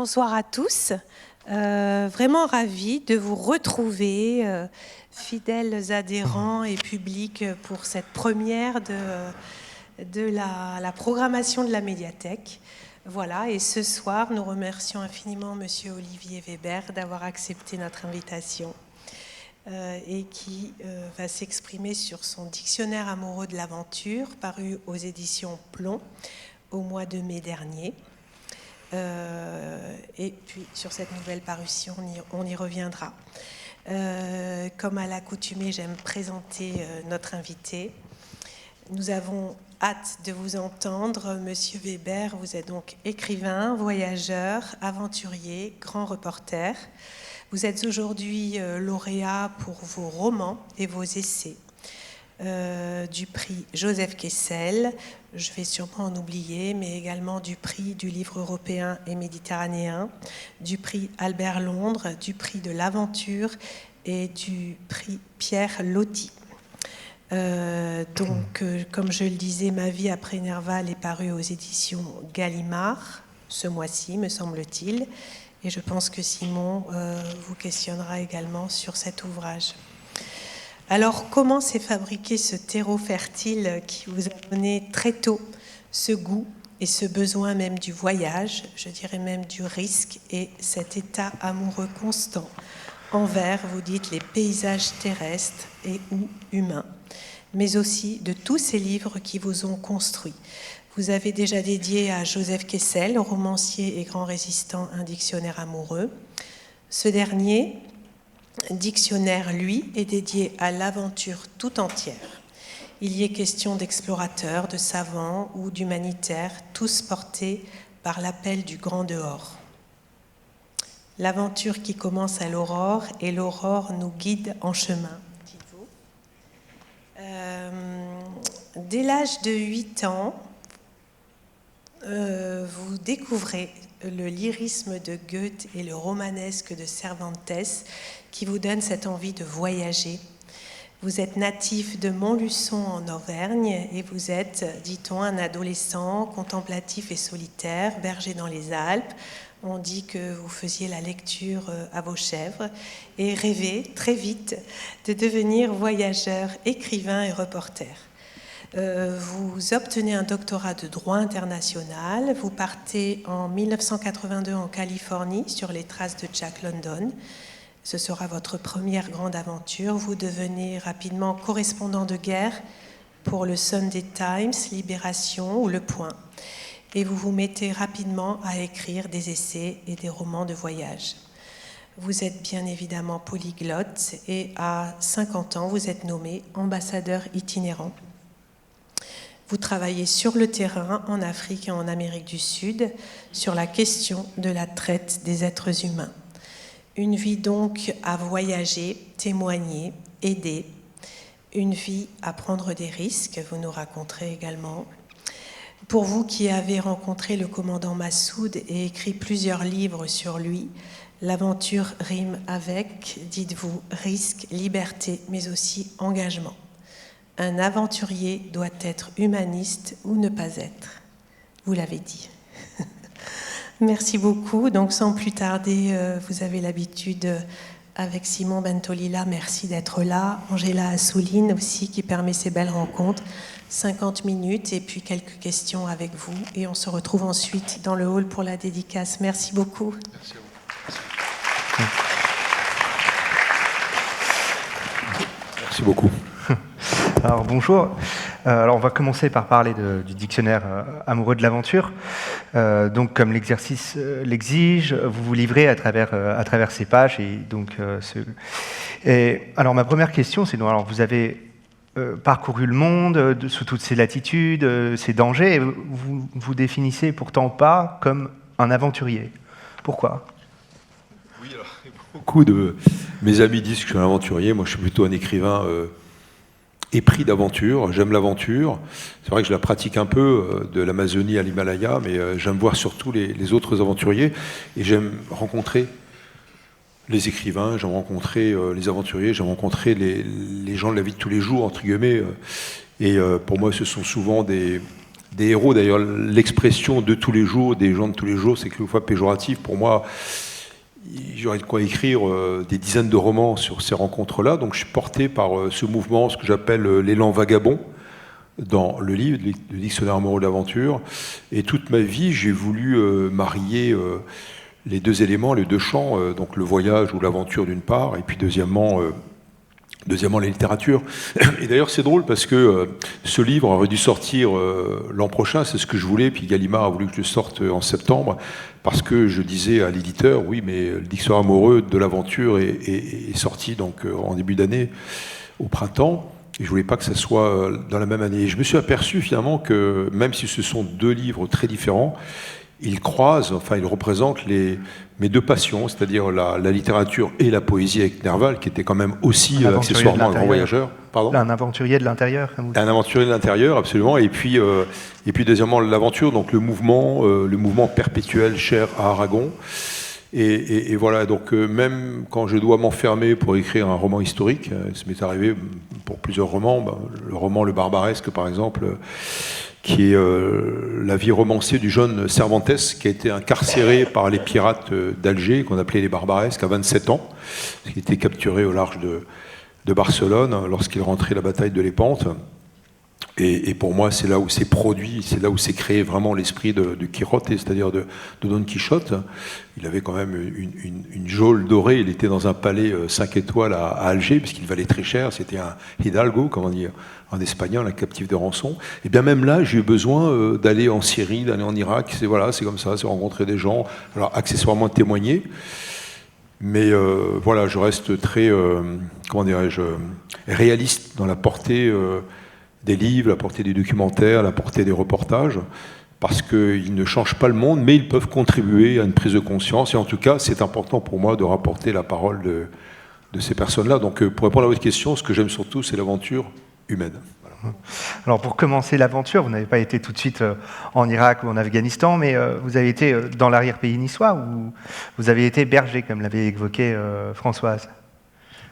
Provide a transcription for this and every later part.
Bonsoir à tous. Vraiment ravie de vous retrouver, fidèles adhérents et publics, pour cette première de la programmation de la médiathèque. Voilà, et ce soir, nous remercions infiniment Monsieur Olivier Weber d'avoir accepté notre invitation et qui va s'exprimer sur son dictionnaire amoureux de l'aventure, paru aux éditions Plomb au mois de mai dernier. Et puis sur cette nouvelle parution, on y reviendra. Comme à l'accoutumée, j'aime présenter notre invité. Nous avons hâte de vous entendre. Monsieur Weber, vous êtes donc écrivain, voyageur, aventurier, grand reporter. Vous êtes aujourd'hui lauréat pour vos romans et vos essais du prix Joseph Kessel, je vais sûrement en oublier, mais également du prix du livre européen et méditerranéen, du prix Albert Londres, du prix de l'aventure et du prix Pierre Loti. Comme je le disais, Ma vie après Nerval est parue aux éditions Gallimard ce mois-ci, me semble-t-il, et je pense que Simon vous questionnera également sur cet ouvrage. Alors, comment s'est fabriqué ce terreau fertile qui vous a donné très tôt ce goût et ce besoin même du voyage, je dirais même du risque, et cet état amoureux constant envers, vous dites, les paysages terrestres et ou humains, mais aussi de tous ces livres qui vous ont construit. Vous avez déjà dédié à Joseph Kessel, romancier et grand résistant, un dictionnaire amoureux. Ce dernier dictionnaire, lui, est dédié à l'aventure tout entière. Il y est question d'explorateurs, de savants ou d'humanitaires, tous portés par l'appel du grand dehors. L'aventure qui commence à l'aurore, et l'aurore nous guide en chemin, dites-vous. Dès l'âge de 8 ans, vous découvrez le lyrisme de Goethe et le romanesque de Cervantes qui vous donne cette envie de voyager. Vous êtes natif de Montluçon en Auvergne et vous êtes, dit-on, un adolescent contemplatif et solitaire, berger dans les Alpes. On dit que vous faisiez la lecture à vos chèvres et rêvez très vite de devenir voyageur, écrivain et reporter. Vous obtenez un doctorat de droit international, vous partez en 1982 en Californie sur les traces de Jack London. Ce sera votre première grande aventure. Vous devenez rapidement correspondant de guerre pour le Sunday Times, Libération ou Le Point. Et vous vous mettez rapidement à écrire des essais et des romans de voyage. Vous êtes bien évidemment polyglotte et à 50 ans, vous êtes nommé ambassadeur itinérant. Vous travaillez sur le terrain en Afrique et en Amérique du Sud sur la question de la traite des êtres humains. Une vie donc à voyager, témoigner, aider. Une vie à prendre des risques, vous nous raconterez également. Pour vous qui avez rencontré le commandant Massoud et écrit plusieurs livres sur lui, l'aventure rime avec, dites-vous, risque, liberté, mais aussi engagement. Un aventurier doit être humaniste ou ne pas être. Vous l'avez dit. Merci beaucoup. Donc, sans plus tarder, vous avez l'habitude avec Simon Bentolila, merci d'être là. Angela Assouline aussi, qui permet ces belles rencontres. 50 minutes et puis quelques questions avec vous. Et on se retrouve ensuite dans le hall pour la dédicace. Merci beaucoup. Merci à vous. Merci beaucoup. Alors bonjour. Alors on va commencer par parler du dictionnaire amoureux de l'aventure. Donc comme l'exercice l'exige, vous vous livrez à travers ces pages et donc alors ma première question, c'est alors vous avez parcouru le monde sous toutes ses latitudes, ses dangers, et vous vous définissez pourtant pas comme un aventurier. Pourquoi ? Oui, alors, beaucoup de mes amis disent que je suis un aventurier. Moi, je suis plutôt un écrivain épris d'aventure. J'aime l'aventure. C'est vrai que je la pratique un peu de l'Amazonie à l'Himalaya, mais j'aime voir surtout les autres aventuriers et j'aime rencontrer les écrivains, j'aime rencontrer les aventuriers, j'aime rencontrer les gens de la vie de tous les jours, entre guillemets. Et pour moi, ce sont souvent des des héros. D'ailleurs, l'expression de tous les jours, des gens de tous les jours, c'est quelquefois péjoratif. Pour moi, j'aurais de quoi écrire des dizaines de romans sur ces rencontres-là. Donc je suis porté par ce mouvement, ce que j'appelle l'élan vagabond, dans le livre, le dictionnaire amoureux de l'aventure. Et toute ma vie, j'ai voulu marier les deux éléments, les deux champs, donc le voyage ou l'aventure d'une part, et puis deuxièmement, la littérature. Et d'ailleurs, c'est drôle parce que ce livre aurait dû sortir l'an prochain, c'est ce que je voulais, puis Gallimard a voulu que je le sorte en septembre, parce que je disais à l'éditeur, oui, mais le dictionnaire amoureux de l'aventure est sorti donc en début d'année, au printemps, et je voulais pas que ça soit dans la même année. Et je me suis aperçu finalement que, même si ce sont deux livres très différents, ils croisent, enfin ils représentent mes deux passions, c'est-à-dire la littérature et la poésie avec Nerval, qui était quand même aussi accessoirement un grand voyageur. Pardon ? Un aventurier de l'intérieur. Un aventurier de l'intérieur, absolument. Et puis deuxièmement, l'aventure, donc le mouvement perpétuel cher à Aragon. Et voilà, donc même quand je dois m'enfermer pour écrire un roman historique, ça m'est arrivé pour plusieurs romans, le roman Le Barbaresque par exemple, qui est la vie romancée du jeune Cervantes, qui a été incarcéré par les pirates d'Alger, qu'on appelait les Barbaresques, à 27 ans, qui a été capturé au large de Barcelone lorsqu'il rentrait la bataille de Lépante. Et pour moi, c'est là où s'est produit, c'est là où s'est créé vraiment l'esprit de Quirote, c'est-à-dire de Don Quichotte. Il avait quand même une geôle dorée, il était dans un palais 5 étoiles à Alger, puisqu'il valait très cher, c'était un hidalgo, comment dire, en espagnol, un captif de rançon. Et bien même là, j'ai eu besoin d'aller en Syrie, d'aller en Irak, c'est comme ça, c'est rencontrer des gens, alors accessoirement témoigner. Mais voilà, je reste très, comment dirais-je, réaliste dans la portée des livres, la portée des documentaires, la portée des reportages, parce qu'ils ne changent pas le monde, mais ils peuvent contribuer à une prise de conscience. Et en tout cas, c'est important pour moi de rapporter la parole de ces personnes-là. Donc, pour répondre à votre question, ce que j'aime surtout, c'est l'aventure humaine. Voilà. Alors, pour commencer l'aventure, vous n'avez pas été tout de suite en Irak ou en Afghanistan, mais vous avez été dans l'arrière-pays niçois, où vous avez été berger, comme l'avait évoqué Françoise.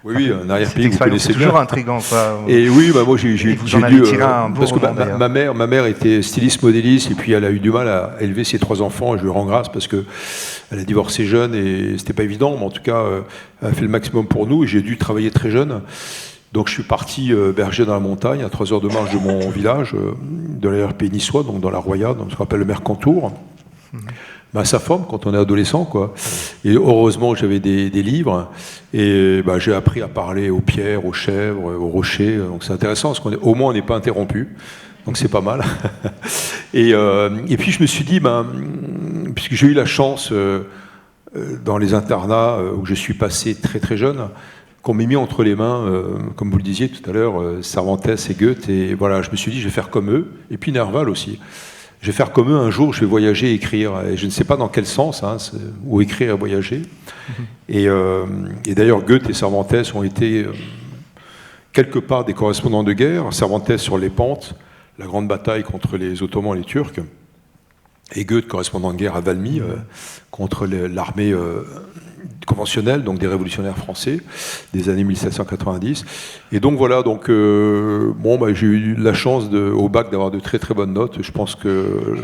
Oui, un arrière-pays que vous connaissez bien. C'est toujours intriguant, quoi. Et oui, moi j'ai dû parce que ma mère était styliste modéliste et puis elle a eu du mal à élever ses 3 enfants. Et je lui rends grâce parce que elle a divorcé jeune et c'était pas évident, mais en tout cas elle a fait le maximum pour nous. Et j'ai dû travailler très jeune. Donc je suis parti berger dans la montagne, à 3 heures de marche de mon village, de l'arrière-pays niçois, donc dans la Roya, dans ce qu'on appelle le Mercantour. Ça forme quand on est adolescent, quoi. Et heureusement, j'avais des livres et j'ai appris à parler aux pierres, aux chèvres, aux rochers. Donc c'est intéressant parce qu'au moins on n'est pas interrompu. Donc c'est pas mal. Et puis je me suis dit, puisque j'ai eu la chance dans les internats où je suis passé très très jeune, qu'on m'ait mis entre les mains, comme vous le disiez tout à l'heure, Cervantes et Goethe. Et voilà, je me suis dit, je vais faire comme eux. Et puis Nerval aussi. Je vais faire comme eux, un jour je vais voyager et écrire. Et je ne sais pas dans quel sens, ou écrire et voyager. Et d'ailleurs, Goethe et Cervantes ont été quelque part des correspondants de guerre. Cervantes sur les Pentes, la grande bataille contre les Ottomans et les Turcs. Et Goethe, correspondant de guerre à Valmy, contre l'armée conventionnelle, donc des révolutionnaires français, des années 1790. Et donc voilà, j'ai eu la chance au bac d'avoir de très très bonnes notes. Je pense que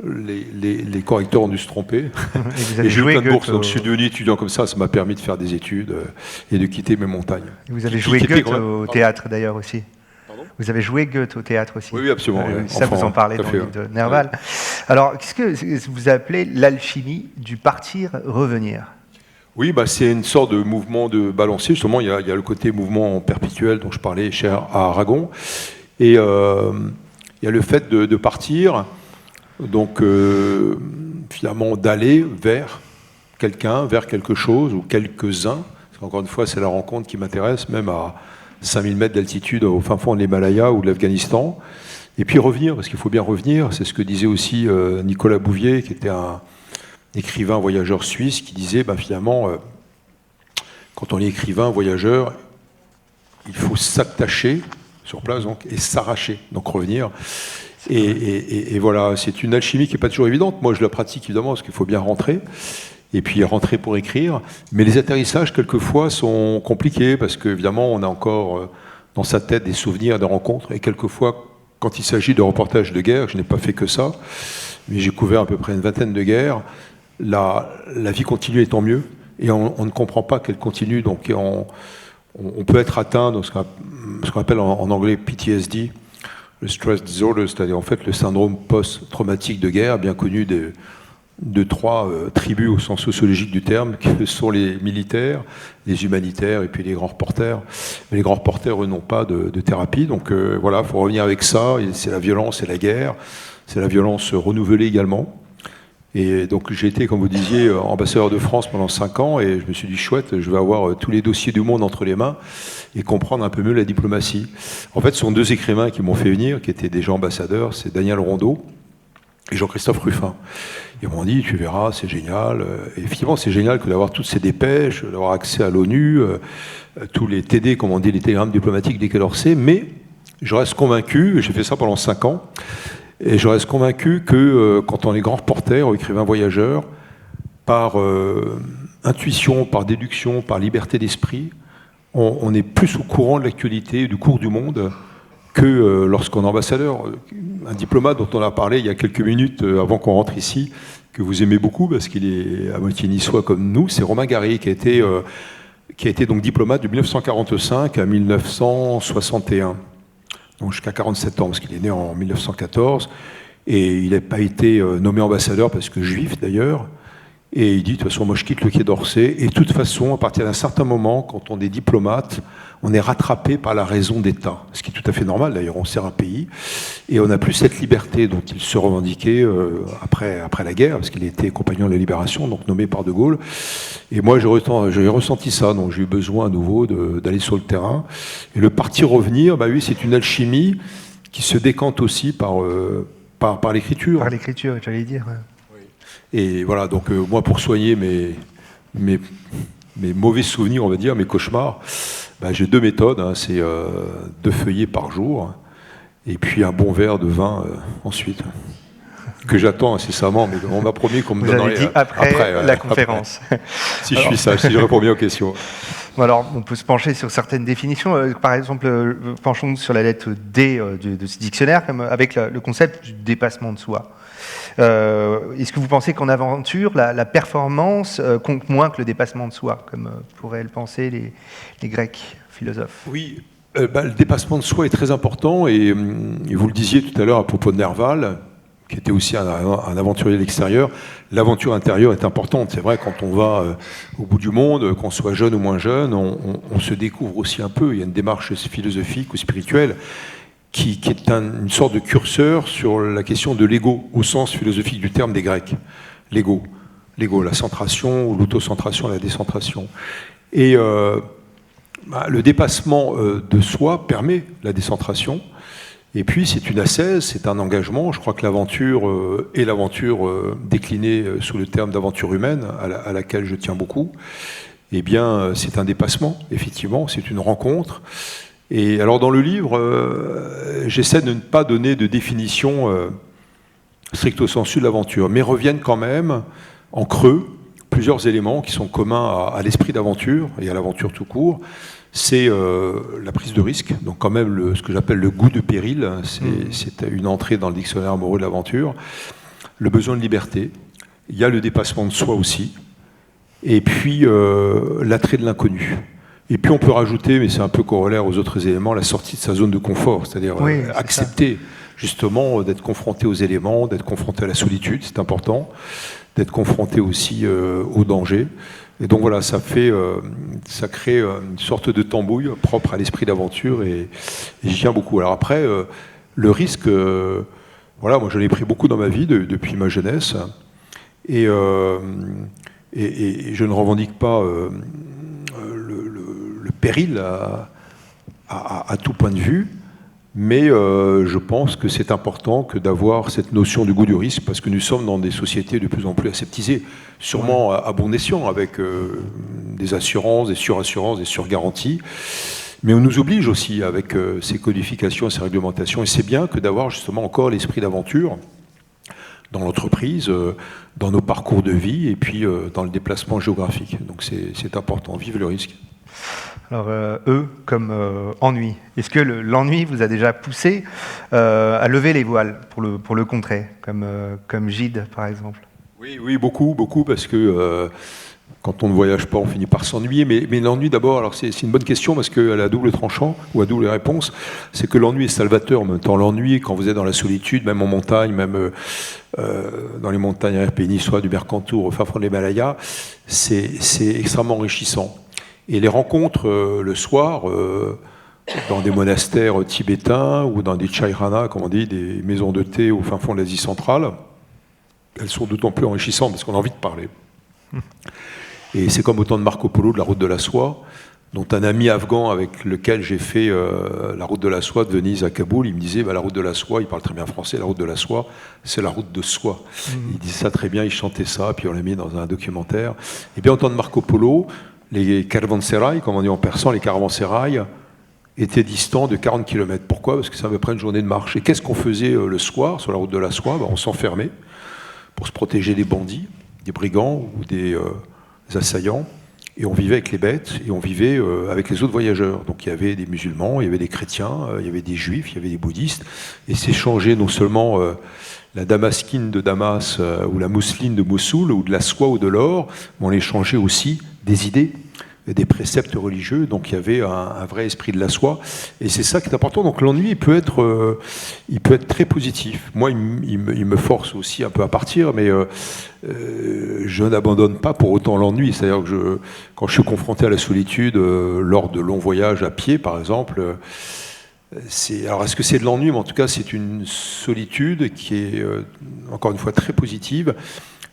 les correcteurs ont dû se tromper. Et j'ai eu plein de bourses, donc je suis devenu étudiant comme ça m'a permis de faire des études et de quitter mes montagnes. Et vous avez joué Goethe au théâtre d'ailleurs aussi. Vous avez joué Goethe au théâtre aussi. Oui, absolument. Ça, vous en parlez dans le livre de Nerval. Oui. Alors, qu'est-ce que vous appelez l'alchimie du partir-revenir ? Oui, c'est une sorte de mouvement de balancier. Justement, il y a le côté mouvement perpétuel dont je parlais, cher à Aragon. Et il y a le fait de partir, donc finalement d'aller vers quelqu'un, vers quelque chose ou quelques-uns. Encore une fois, c'est la rencontre qui m'intéresse, même à 5000 mètres d'altitude au fin fond de l'Himalaya ou de l'Afghanistan. Et puis revenir, parce qu'il faut bien revenir. C'est ce que disait aussi Nicolas Bouvier, qui était un écrivain voyageur suisse, qui disait finalement, quand on est écrivain voyageur, il faut s'attacher sur place donc, et s'arracher, donc revenir. Et voilà, c'est une alchimie qui n'est pas toujours évidente. Moi, je la pratique évidemment parce qu'il faut bien rentrer. Et puis rentrer pour écrire. Mais les atterrissages, quelquefois, sont compliqués parce qu'évidemment, on a encore dans sa tête des souvenirs, des rencontres. Et quelquefois, quand il s'agit de reportages de guerre, je n'ai pas fait que ça, mais j'ai couvert à peu près une vingtaine de guerres, la vie continue étant mieux, et on ne comprend pas qu'elle continue, donc on peut être atteint de ce qu'on appelle en anglais PTSD, le stress disorder, c'est-à-dire en fait le syndrome post-traumatique de guerre, bien connu de trois tribus au sens sociologique du terme, que sont les militaires, les humanitaires et puis les grands reporters. Mais les grands reporters, eux, n'ont pas de thérapie, donc voilà, il faut revenir avec ça, c'est la violence et la guerre, c'est la violence renouvelée également. Et donc j'ai été, comme vous disiez, ambassadeur de France pendant 5 ans, et je me suis dit, chouette, je vais avoir tous les dossiers du monde entre les mains, et comprendre un peu mieux la diplomatie. En fait, ce sont 2 écrivains qui m'ont fait venir, qui étaient déjà ambassadeurs, c'est Daniel Rondeau et Jean-Christophe Ruffin. Ils m'ont dit, tu verras, c'est génial. Et effectivement, c'est génial que d'avoir toutes ces dépêches, d'avoir accès à l'ONU, tous les TD, comme on dit, les télégrammes diplomatiques des Quai d'Orsay, mais je reste convaincu, et j'ai fait ça pendant 5 ans, et je reste convaincu que quand on est grand reporter ou écrivain voyageur, par intuition, par déduction, par liberté d'esprit, on est plus au courant de l'actualité, du cours du monde, que lorsqu'on est ambassadeur. Un diplomate dont on a parlé il y a quelques minutes avant qu'on rentre ici, que vous aimez beaucoup parce qu'il est à moitié niçois comme nous, c'est Romain Gary qui a été donc diplomate de 1945 à 1961. Donc jusqu'à 47 ans, parce qu'il est né en 1914, et il n'a pas été nommé ambassadeur parce que juif d'ailleurs, et il dit, de toute façon, moi je quitte le Quai d'Orsay, et de toute façon, à partir d'un certain moment, quand on est diplomate, on est rattrapé par la raison d'État, ce qui est tout à fait normal, d'ailleurs, on sert un pays, et on n'a plus cette liberté dont il se revendiquait après la guerre, parce qu'il était compagnon de la Libération, donc nommé par De Gaulle, et moi j'ai ressenti ça, donc j'ai eu besoin à nouveau d'aller sur le terrain, et le partir-revenir, bah oui, c'est une alchimie qui se décante aussi par l'écriture. Par l'écriture, j'allais dire. Ouais. Et voilà, donc moi, pour soigner mes mauvais souvenirs, on va dire, mes cauchemars, bah, j'ai 2 méthodes, hein, c'est 2 feuillets par jour, et puis un bon verre de vin ensuite, que j'attends incessamment, mais on m'a promis qu'on me donnerait... Vous avez dit après la conférence. Après. Si je suis sage, si je réponds bien aux questions. Alors, on peut se pencher sur certaines définitions. Par exemple, penchons sur la lettre D de ce dictionnaire, avec le concept du dépassement de soi. Est-ce que vous pensez qu'en aventure, la performance compte moins que le dépassement de soi, comme pourraient le penser les Grecs philosophes? Oui, le dépassement de soi est très important, et vous le disiez tout à l'heure à propos de Nerval, qui était aussi un aventurier de l'extérieur. L'aventure intérieure est importante. C'est vrai, quand on va au bout du monde, qu'on soit jeune ou moins jeune, on se découvre aussi un peu. Il y a une démarche philosophique ou spirituelle qui est une sorte de curseur sur la question de l'ego, au sens philosophique du terme des Grecs. L'ego, la centration, ou l'autocentration, la décentration. Et le dépassement de soi permet la décentration. Et puis c'est une ascèse, c'est un engagement. Je crois que l'aventure est l'aventure déclinée sous le terme d'aventure humaine, à laquelle je tiens beaucoup. Eh bien, c'est un dépassement, effectivement, c'est une rencontre. Et alors dans le livre, j'essaie de ne pas donner de définition stricto sensu de l'aventure, mais reviennent quand même en creux plusieurs éléments qui sont communs à l'esprit d'aventure et à l'aventure tout court. C'est la prise de risque, donc quand même ce que j'appelle le goût de péril, c'est une entrée dans le dictionnaire amoureux de l'aventure, le besoin de liberté, il y a le dépassement de soi aussi, et puis l'attrait de l'inconnu. Et puis on peut rajouter, mais c'est un peu corollaire aux autres éléments, la sortie de sa zone de confort, c'est-à-dire accepter justement d'être confronté aux éléments, d'être confronté à la solitude, c'est important, d'être confronté aussi au danger. Et donc voilà, ça crée une sorte de tambouille propre à l'esprit d'aventure, et j'y tiens beaucoup. Alors après, le risque, voilà, moi j'en ai pris beaucoup dans ma vie depuis ma jeunesse, et je ne revendique pas le péril à tout point de vue, mais je pense que c'est important que d'avoir cette notion du goût du risque, parce que nous sommes dans des sociétés de plus en plus aseptisées, sûrement à bon escient, avec des assurances, des surassurances, des surgaranties, mais on nous oblige aussi avec ces codifications et ces réglementations, et c'est bien que d'avoir justement encore l'esprit d'aventure, dans l'entreprise, dans nos parcours de vie et puis dans le déplacement géographique. Donc c'est important, vive le risque. Alors, comme ennui. Est-ce que l'ennui vous a déjà poussé à lever les voiles pour le contrer, comme Gide, par exemple? Oui, beaucoup, parce que quand on ne voyage pas, on finit par s'ennuyer. Mais l'ennui, d'abord, alors c'est une bonne question, parce qu'elle a à double tranchant, ou à double réponse, c'est que l'ennui est salvateur. En même temps, l'ennui, quand vous êtes dans la solitude, même en montagne, même dans les montagnes RP niçois, du Mercantour, au fin fond de l'Himalaya, c'est extrêmement enrichissant. Et les rencontres le soir, dans des monastères tibétains ou dans des chairana, comme on dit, des maisons de thé au fin fond de l'Asie centrale, elles sont d'autant plus enrichissantes parce qu'on a envie de parler. Et c'est comme au temps de Marco Polo, de la route de la soie, dont un ami afghan avec lequel j'ai fait la route de la soie de Venise à Kaboul, il me disait la route de la soie, il parle très bien français, la route de la soie, c'est la route de soie. Il disait ça très bien, il chantait ça, puis on l'a mis dans un documentaire. Et bien au temps de Marco Polo, les caravansérails, comme on dit en persan, les caravansérails étaient distants de 40 km. Pourquoi? Parce que ça avait pris une journée de marche. Et qu'est-ce qu'on faisait le soir sur la route de la soie? On s'enfermait pour se protéger des bandits, des brigands ou des assaillants. Et on vivait avec les bêtes et on vivait avec les autres voyageurs. Donc il y avait des musulmans, il y avait des chrétiens, il y avait des juifs, il y avait des bouddhistes. Et s'échangeait non seulement la damasquine de Damas ou la mousseline de Mossoul ou de la soie ou de l'or, mais on échangeait aussi des idées, des préceptes religieux. Donc il y avait un vrai esprit de la soie. Et c'est ça qui est important. Donc l'ennui, il peut être très positif. Moi, il me force aussi un peu à partir, mais je n'abandonne pas pour autant l'ennui. C'est-à-dire que quand je suis confronté à la solitude, lors de longs voyages à pied, par exemple, alors est-ce que c'est de l'ennui? Mais en tout cas, c'est une solitude qui est, encore une fois, très positive,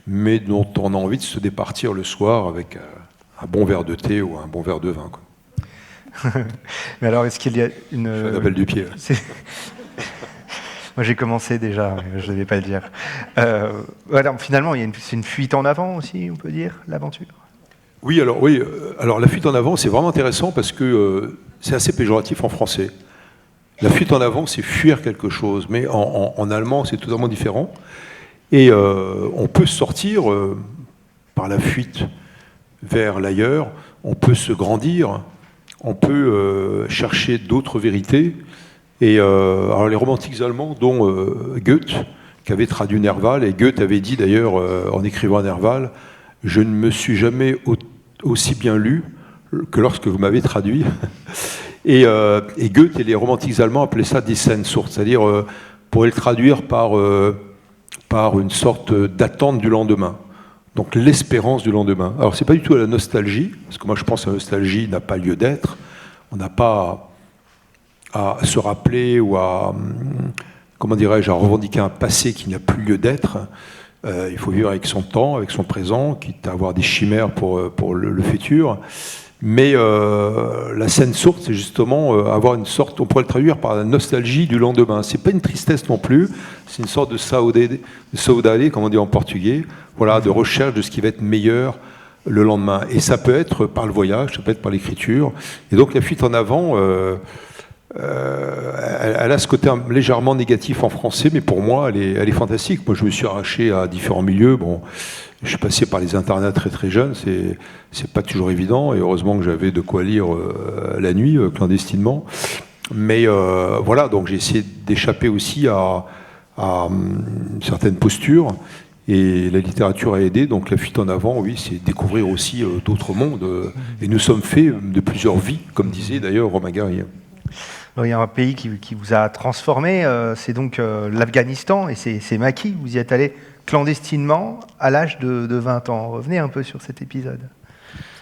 mais dont on a envie de se départir le soir avec un bon verre de thé ou un bon verre de vin, quoi. Mais alors, est-ce qu'il y a une... Je fais un appel du pied. Moi, j'ai commencé déjà, je ne vais pas le dire. Voilà, finalement, c'est une fuite en avant aussi, on peut dire, l'aventure. Oui, alors la fuite en avant, c'est vraiment intéressant parce que c'est assez péjoratif en français. La fuite en avant, c'est fuir quelque chose, mais en allemand, c'est totalement différent. Et on peut sortir par la fuite vers l'ailleurs, on peut se grandir, on peut chercher d'autres vérités. Et alors les romantiques allemands, dont Goethe, qui avait traduit Nerval, et Goethe avait dit d'ailleurs en écrivant Nerval, « Je ne me suis jamais aussi bien lu que lorsque vous m'avez traduit ». Et Goethe et les romantiques allemands appelaient ça des Sehnsucht, c'est-à-dire pourraient le traduire par une sorte d'attente du lendemain. Donc l'espérance du lendemain. Alors c'est pas du tout à la nostalgie, parce que moi je pense que la nostalgie n'a pas lieu d'être. On n'a pas à se rappeler ou à, comment dirais-je, à revendiquer un passé qui n'a plus lieu d'être. Il faut vivre avec son temps, avec son présent, quitte à avoir des chimères pour le futur. Mais la Sehnsucht, c'est justement avoir une sorte, on pourrait le traduire par la nostalgie du lendemain. C'est pas une tristesse non plus, c'est une sorte de saudade, comme on dit en portugais, voilà, de recherche de ce qui va être meilleur le lendemain. Et ça peut être par le voyage, ça peut être par l'écriture. Et donc la fuite en avant, elle a ce côté légèrement négatif en français, mais pour moi, elle est fantastique. Moi, je me suis arraché à différents milieux. Bon, je suis passé par les internats très très jeune, c'est pas toujours évident, et heureusement que j'avais de quoi lire la nuit, clandestinement. Mais voilà, donc j'ai essayé d'échapper aussi à une certaine posture, et la littérature a aidé. Donc la fuite en avant, oui, c'est découvrir aussi d'autres mondes, et nous sommes faits de plusieurs vies, comme disait d'ailleurs Romain Gary. Il y a un pays qui vous a transformé, c'est donc l'Afghanistan, et c'est Maki, vous y êtes allé clandestinement à l'âge de 20 ans. Revenez un peu sur cet épisode.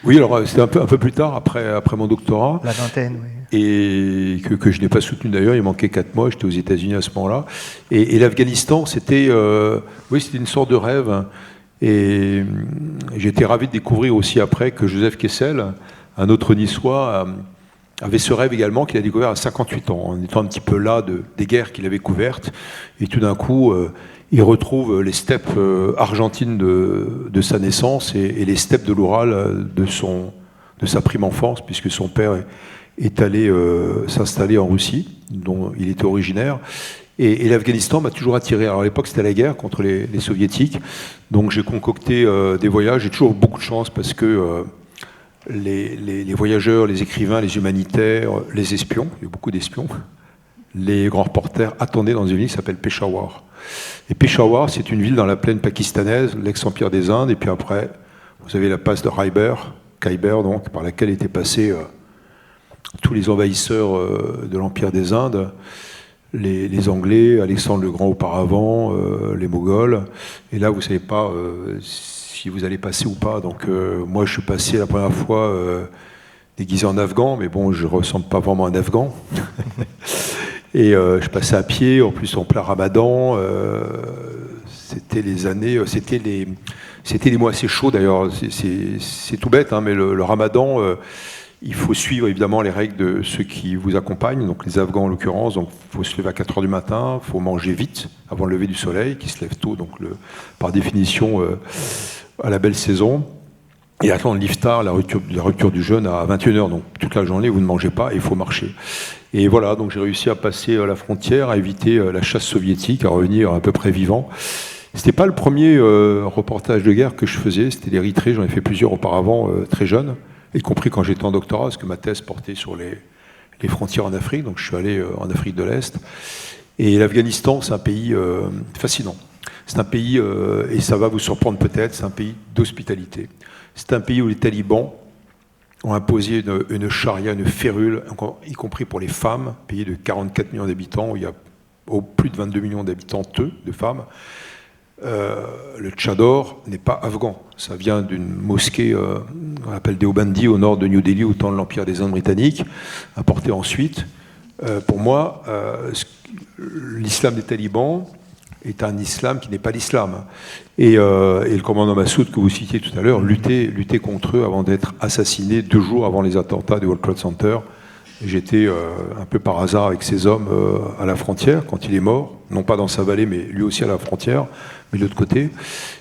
Oui, alors c'était un peu plus tard, après mon doctorat. La vingtaine, oui. Et que je n'ai pas soutenu d'ailleurs, il manquait 4 mois, j'étais aux États-Unis à ce moment-là. Et l'Afghanistan, c'était une sorte de rêve. Et j'étais ravi de découvrir aussi après que Joseph Kessel, un autre niçois, avait ce rêve également qu'il a découvert à 58 ans, en étant un petit peu là des guerres qu'il avait couvertes. Et tout d'un coup, il retrouve les steppes argentines de sa naissance et les steppes de l'Oural de sa prime enfance, puisque son père est allé s'installer en Russie, dont il était originaire. Et l'Afghanistan m'a toujours attiré. Alors à l'époque, c'était la guerre contre les soviétiques. Donc j'ai concocté des voyages. J'ai toujours beaucoup de chance parce que les voyageurs, les écrivains, les humanitaires, les espions, il y a beaucoup d'espions, les grands reporters attendaient dans une ville qui s'appelle Peshawar. Et Peshawar, c'est une ville dans la plaine pakistanaise, l'ex-empire des Indes. Et puis après, vous avez la passe de Khyber, donc, par laquelle étaient passés tous les envahisseurs de l'empire des Indes. Les Anglais, Alexandre le Grand auparavant, les Moghols. Et là, vous ne savez pas si vous allez passer ou pas. Donc moi, je suis passé la première fois déguisé en Afghan, mais bon, je ne ressemble pas vraiment à un Afghan. Et je passais à pied, en plus en plein Ramadan. C'était les années, c'était les mois assez chauds d'ailleurs. C'est tout bête, hein, mais le Ramadan. Il faut suivre évidemment les règles de ceux qui vous accompagnent, donc les Afghans en l'occurrence. Donc il faut se lever à 4 h du matin, il faut manger vite avant le lever du soleil, qui se lève tôt, donc par définition à la belle saison. Et attendre l'iftar, la rupture du jeûne à 21 h. Donc toute la journée, vous ne mangez pas et il faut marcher. Et voilà, donc j'ai réussi à passer la frontière, à éviter la chasse soviétique, à revenir à peu près vivant. C'était pas le premier reportage de guerre que je faisais, c'était l'Érythrée, j'en ai fait plusieurs auparavant, très jeune. Y compris quand j'étais en doctorat, parce que ma thèse portait sur les frontières en Afrique, donc je suis allé en Afrique de l'Est. Et l'Afghanistan, c'est un pays fascinant. C'est un pays, et ça va vous surprendre peut-être, c'est un pays d'hospitalité. C'est un pays où les talibans ont imposé une charia, une férule, y compris pour les femmes, pays de 44 millions d'habitants, où il y a plus de 22 millions d'habitants, de femmes. Le tchador n'est pas afghan. Ça vient d'une mosquée, on appelle Deobandi, au nord de New Delhi, au temps de l'Empire des Indes britanniques, apportée ensuite. Pour moi, l'islam des talibans est un islam qui n'est pas l'islam. Et le commandant Massoud, que vous citiez tout à l'heure, luttait contre eux avant d'être assassiné 2 jours avant les attentats du World Trade Center. J'étais un peu par hasard avec ces hommes à la frontière quand il est mort, non pas dans sa vallée, mais lui aussi à la frontière, mais de l'autre côté.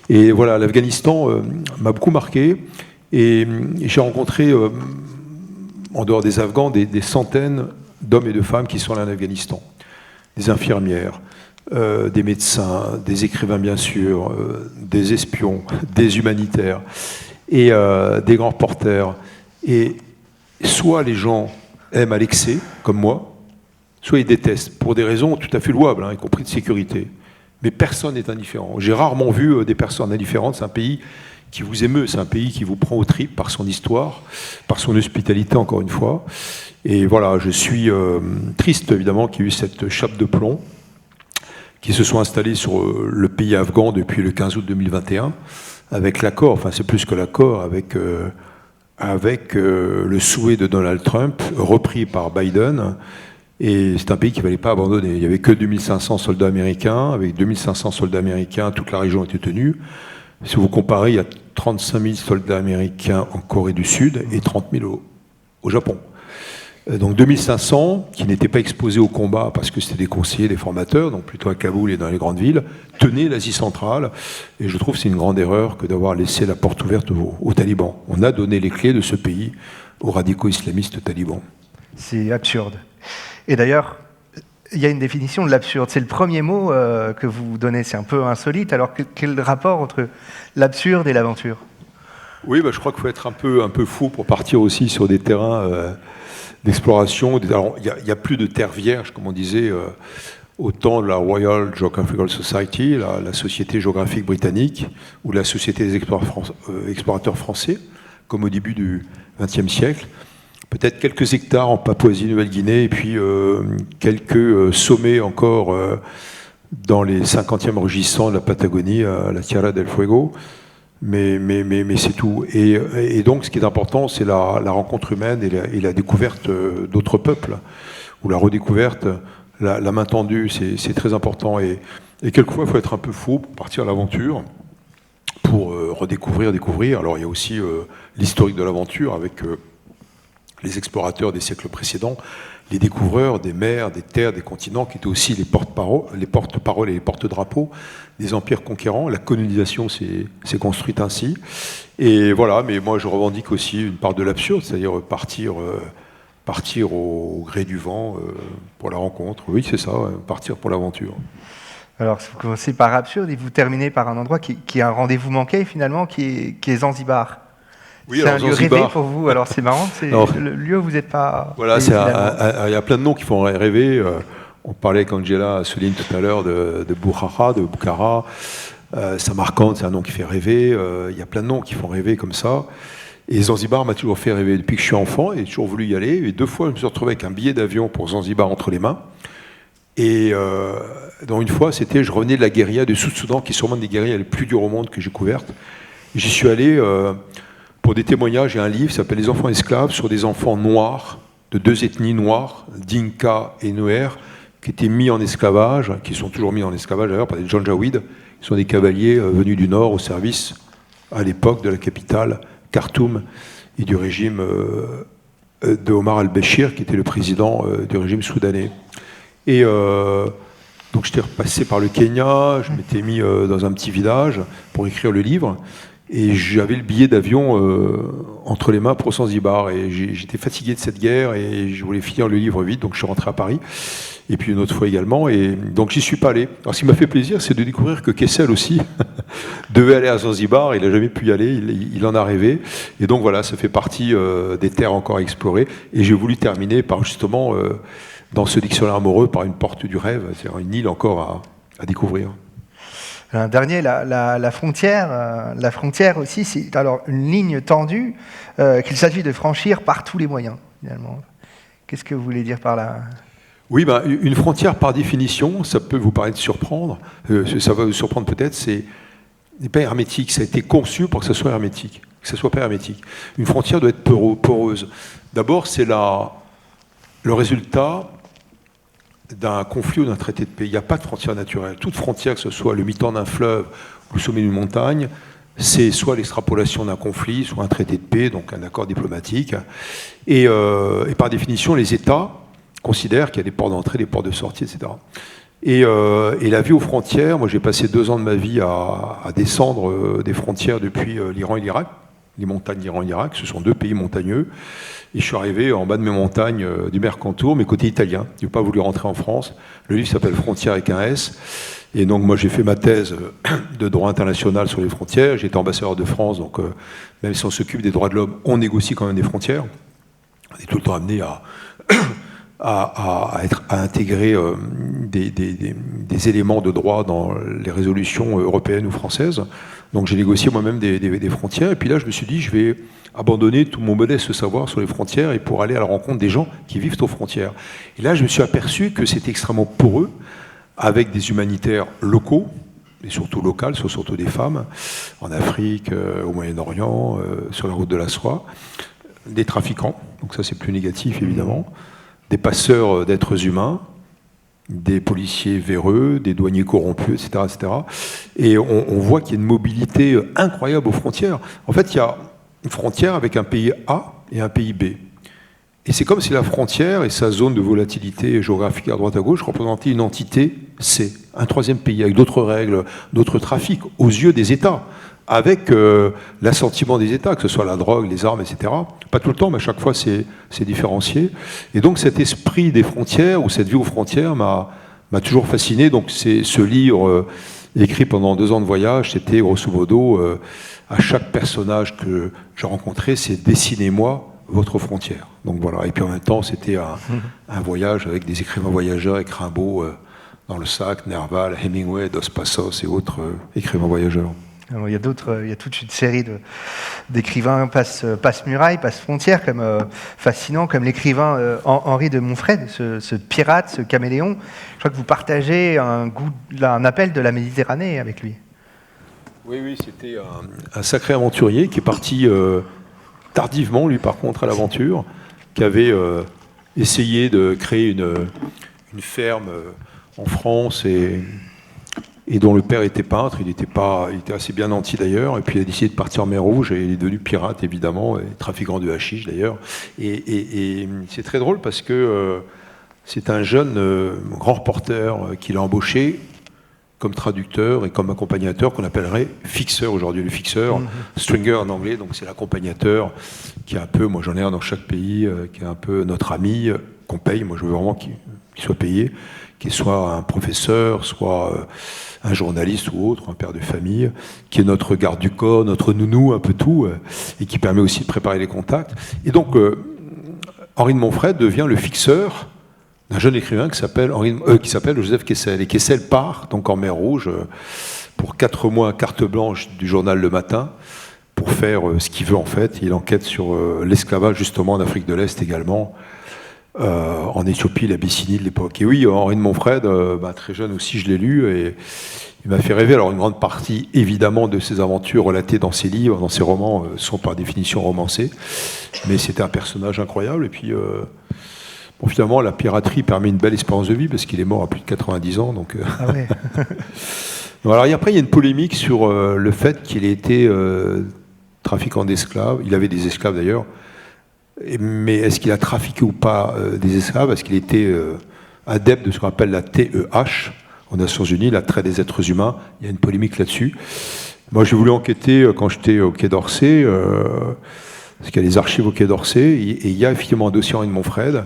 Et voilà, l'Afghanistan m'a beaucoup marqué. Et j'ai rencontré, en dehors des Afghans, des centaines d'hommes et de femmes qui sont allés en Afghanistan. Des infirmières, des médecins, des écrivains bien sûr, des espions, des humanitaires, et des grands reporters. Et soit les gens aiment à l'excès, comme moi, soit ils détestent, pour des raisons tout à fait louables, y compris de sécurité. Mais personne n'est indifférent. J'ai rarement vu des personnes indifférentes. C'est un pays qui vous émeut, c'est un pays qui vous prend aux tripes par son histoire, par son hospitalité, encore une fois. Et voilà, je suis triste, évidemment, qu'il y ait eu cette chape de plomb qui se soit installée sur le pays afghan depuis le 15 août 2021, avec l'accord, enfin c'est plus que l'accord, avec le souhait de Donald Trump, repris par Biden. Et c'est un pays qu'il ne fallait pas abandonner. Il n'y avait que 2500 soldats américains. Avec 2500 soldats américains, toute la région était tenue. Si vous comparez, il y a 35 000 soldats américains en Corée du Sud et 30 000 au Japon. Donc 2500, qui n'étaient pas exposés au combat parce que c'était des conseillers, des formateurs, donc plutôt à Kaboul et dans les grandes villes, tenaient l'Asie centrale. Et je trouve que c'est une grande erreur que d'avoir laissé la porte ouverte aux talibans. On a donné les clés de ce pays aux radicaux islamistes talibans. C'est absurde. Et d'ailleurs, il y a une définition de l'absurde. C'est le premier mot que vous donnez. C'est un peu insolite. Alors, quel rapport entre l'absurde et l'aventure ? Oui, je crois qu'il faut être un peu fou pour partir aussi sur des terrains d'exploration. Alors, il n'y a plus de terre vierge, comme on disait, au temps de la Royal Geographical Society, la Société géographique britannique, ou la Société des explorateurs français, comme au début du XXe siècle. Peut-être quelques hectares en Papouasie-Nouvelle-Guinée, et puis quelques sommets encore dans les 50e rugissants de la Patagonie, à la Tierra del Fuego. Mais c'est tout. Et donc, ce qui est important, c'est la rencontre humaine et la découverte d'autres peuples, ou la redécouverte, la main tendue, c'est très important. Et quelquefois, il faut être un peu fou pour partir à l'aventure, pour découvrir. Alors, il y a aussi l'historique de l'aventure avec les explorateurs des siècles précédents, les découvreurs des mers, des terres, des continents, qui étaient aussi les porte-paroles et les porte-drapeaux des empires conquérants. La colonisation s'est construite ainsi. Et voilà, mais moi je revendique aussi une part de l'absurde, c'est-à-dire partir partir au gré du vent pour la rencontre. Oui, c'est ça, partir pour l'aventure. Alors, vous commencez par absurde et vous terminez par un endroit qui est un rendez-vous manqué finalement, qui est Zanzibar. Oui, c'est un alors, lieu Zanzibar. rêvé pour vous. Alors c'est marrant, c'est Alors, le lieu où vous n'êtes pas. Voilà, il y a plein de noms qui font rêver. On parlait avec Angela Soline tout à l'heure de Bukhara. Samarcande, c'est un nom qui fait rêver. Il y a plein de noms qui font rêver comme ça. Et Zanzibar m'a toujours fait rêver depuis que je suis enfant et j'ai toujours voulu y aller. Et 2 fois, je me suis retrouvé avec un billet d'avion pour Zanzibar entre les mains. Et donc une fois, je revenais de la guérilla du Sud-Soudan, qui est sûrement une des guérillas les plus dures au monde que j'ai couvertes. J'y suis allé pour des témoignages. Il y a un livre qui s'appelle Les enfants esclaves, sur des enfants noirs, de 2 ethnies noires, Dinka et Nuer, qui étaient mis en esclavage, qui sont toujours mis en esclavage d'ailleurs par des Janjaouides, qui sont des cavaliers venus du Nord au service, à l'époque, de la capitale, Khartoum, et du régime de Omar al-Béchir, qui était le président du régime soudanais. Et donc j'étais repassé par le Kenya, je m'étais mis dans un petit village pour écrire le livre, et j'avais le billet d'avion entre les mains pour Zanzibar, et j'étais fatigué de cette guerre, et je voulais finir le livre vite, donc je suis rentré à Paris, et puis une autre fois également, et donc j'y suis pas allé. Alors ce qui m'a fait plaisir, c'est de découvrir que Kessel aussi devait aller à Zanzibar, il n'a jamais pu y aller, il en a rêvé, et donc voilà, ça fait partie des terres encore à explorer, et j'ai voulu terminer par justement... dans ce dictionnaire amoureux, par une porte du rêve, c'est-à-dire une île encore à découvrir. Un dernier, la frontière aussi, c'est alors une ligne tendue qu'il s'agit de franchir par tous les moyens, finalement. Qu'est-ce que vous voulez dire par là ? Oui, une frontière, par définition, ça peut vous paraître surprendre, ça va vous surprendre peut-être, n'est pas hermétique, ça a été conçu pour que ça soit hermétique, que ça soit pas hermétique. Une frontière doit être poreuse. D'abord, c'est le résultat d'un conflit ou d'un traité de paix. Il n'y a pas de frontière naturelle. Toute frontière, que ce soit le mi-temps d'un fleuve ou le sommet d'une montagne, c'est soit l'extrapolation d'un conflit, soit un traité de paix, donc un accord diplomatique. Et par définition, les États considèrent qu'il y a des ports d'entrée, des ports de sortie, etc. Et la vie aux frontières, moi j'ai passé 2 ans de ma vie à descendre des frontières depuis l'Iran et l'Irak, les montagnes d'Iran et l'Irak, ce sont 2 pays montagneux. Et je suis arrivé en bas de mes montagnes du Mercantour, mais côté italien. Je n'ai pas voulu rentrer en France. Le livre s'appelle Frontières avec un S. Et donc moi j'ai fait ma thèse de droit international sur les frontières. J'ai été ambassadeur de France, donc même si on s'occupe des droits de l'homme, on négocie quand même des frontières. On est tout le temps amené à intégrer des éléments de droit dans les résolutions européennes ou françaises. Donc j'ai négocié moi-même des frontières. Et puis là, je me suis dit, je vais abandonner tout mon modeste savoir sur les frontières et pour aller à la rencontre des gens qui vivent aux frontières. Et là, je me suis aperçu que c'était extrêmement poreux, avec des humanitaires locaux, et surtout locales, surtout des femmes, en Afrique, au Moyen-Orient, sur la route de la soie, des trafiquants, donc ça c'est plus négatif évidemment, des passeurs d'êtres humains, des policiers véreux, des douaniers corrompus, etc. etc. Et on voit qu'il y a une mobilité incroyable aux frontières. En fait, il y a une frontière avec un pays A et un pays B. Et c'est comme si la frontière et sa zone de volatilité géographique à droite à gauche représentaient une entité C, un 3e pays, avec d'autres règles, d'autres trafics, aux yeux des États, avec l'assentiment des États, que ce soit la drogue, les armes, etc. Pas tout le temps, mais à chaque fois c'est différencié. Et donc cet esprit des frontières, ou cette vie aux frontières, m'a toujours fasciné. Donc c'est ce livre écrit pendant 2 ans de voyage, c'était grosso modo, à chaque personnage que j'ai rencontré, c'est « dessinez-moi votre frontière ». Donc voilà, et puis en même temps, c'était un voyage avec des écrivains voyageurs, avec Rimbaud dans le sac, Nerval, Hemingway, Dos Passos et autres écrivains voyageurs. Alors, il y a toute une série d'écrivains passe-muraille, passe-frontière, comme fascinant, comme l'écrivain Henri de Montfred, ce pirate, ce caméléon. Je crois que vous partagez un appel de la Méditerranée avec lui. Oui, c'était un sacré aventurier qui est parti tardivement, lui par contre, à l'aventure, qui avait essayé de créer une ferme en France et dont le père était peintre. Il était assez bien nanti d'ailleurs, et puis il a décidé de partir en mer Rouge et il est devenu pirate évidemment, et trafiquant de hashish d'ailleurs. Et c'est très drôle parce que c'est un jeune grand reporter qu'il a embauché comme traducteur et comme accompagnateur qu'on appellerait fixeur aujourd'hui. Le fixeur, stringer en anglais, donc c'est l'accompagnateur qui est un peu, moi j'en ai un dans chaque pays, qui est un peu notre ami, qu'on paye, moi je veux vraiment qu'il soit payé, qu'il soit un professeur, soit un journaliste ou autre, un père de famille, qui est notre garde du corps, notre nounou, un peu tout, et qui permet aussi de préparer les contacts. Et donc, Henri de Montfred devient le fixeur d'un jeune écrivain qui s'appelle Joseph Kessel. Et Kessel part, donc en mer Rouge, pour 4 mois carte blanche du journal Le Matin, pour faire ce qu'il veut en fait. Il enquête sur l'esclavage justement en Afrique de l'Est également, en Éthiopie, l'Abyssinie de l'époque. Et oui, Henri de Montfred, très jeune aussi, je l'ai lu, et il m'a fait rêver. Alors une grande partie, évidemment, de ses aventures relatées dans ses livres, dans ses romans, sont par définition romancées, mais c'était un personnage incroyable. Et puis, finalement, la piraterie permet une belle espérance de vie, parce qu'il est mort à plus de 90 ans. Donc, Ah ouais. Alors, et après, il y a une polémique sur le fait qu'il ait été trafiquant d'esclaves. Il avait des esclaves d'ailleurs. Mais est-ce qu'il a trafiqué ou pas des esclaves? Est-ce qu'il était adepte de ce qu'on appelle la TEH aux Nations Unies, la traite des êtres humains? Il y a une polémique là-dessus. Moi, j'ai voulu enquêter quand j'étais au Quai d'Orsay, parce qu'il y a les archives au Quai d'Orsay, et il y a effectivement un dossier Henri de Montfred.